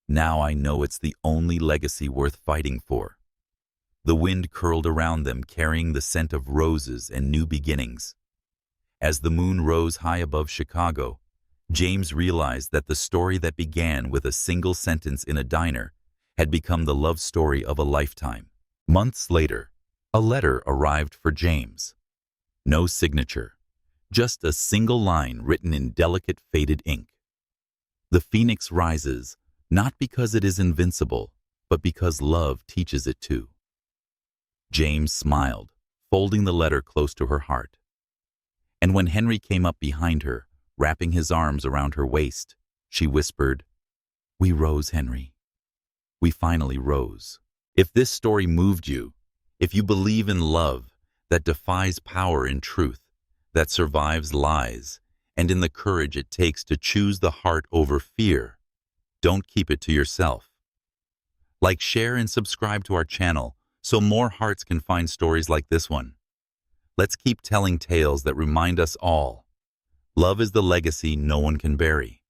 Now I know it's the only legacy worth fighting for. The wind curled around them, carrying the scent of roses and new beginnings. As the moon rose high above Chicago, James realized that the story that began with a single sentence in a diner had become the love story of a lifetime. Months later, a letter arrived for James. No signature, just a single line written in delicate faded ink. The phoenix rises, not because it is invincible, but because love teaches it to. James smiled, folding the letter close to her heart. And when Henry came up behind her, wrapping his arms around her waist, she whispered, We rose, Henry. We finally rose. If this story moved you, if you believe in love that defies power in truth, that survives lies, and in the courage it takes to choose the heart over fear, don't keep it to yourself. Like, share, and subscribe to our channel so more hearts can find stories like this one. Let's keep telling tales that remind us all. Love is the legacy no one can bury.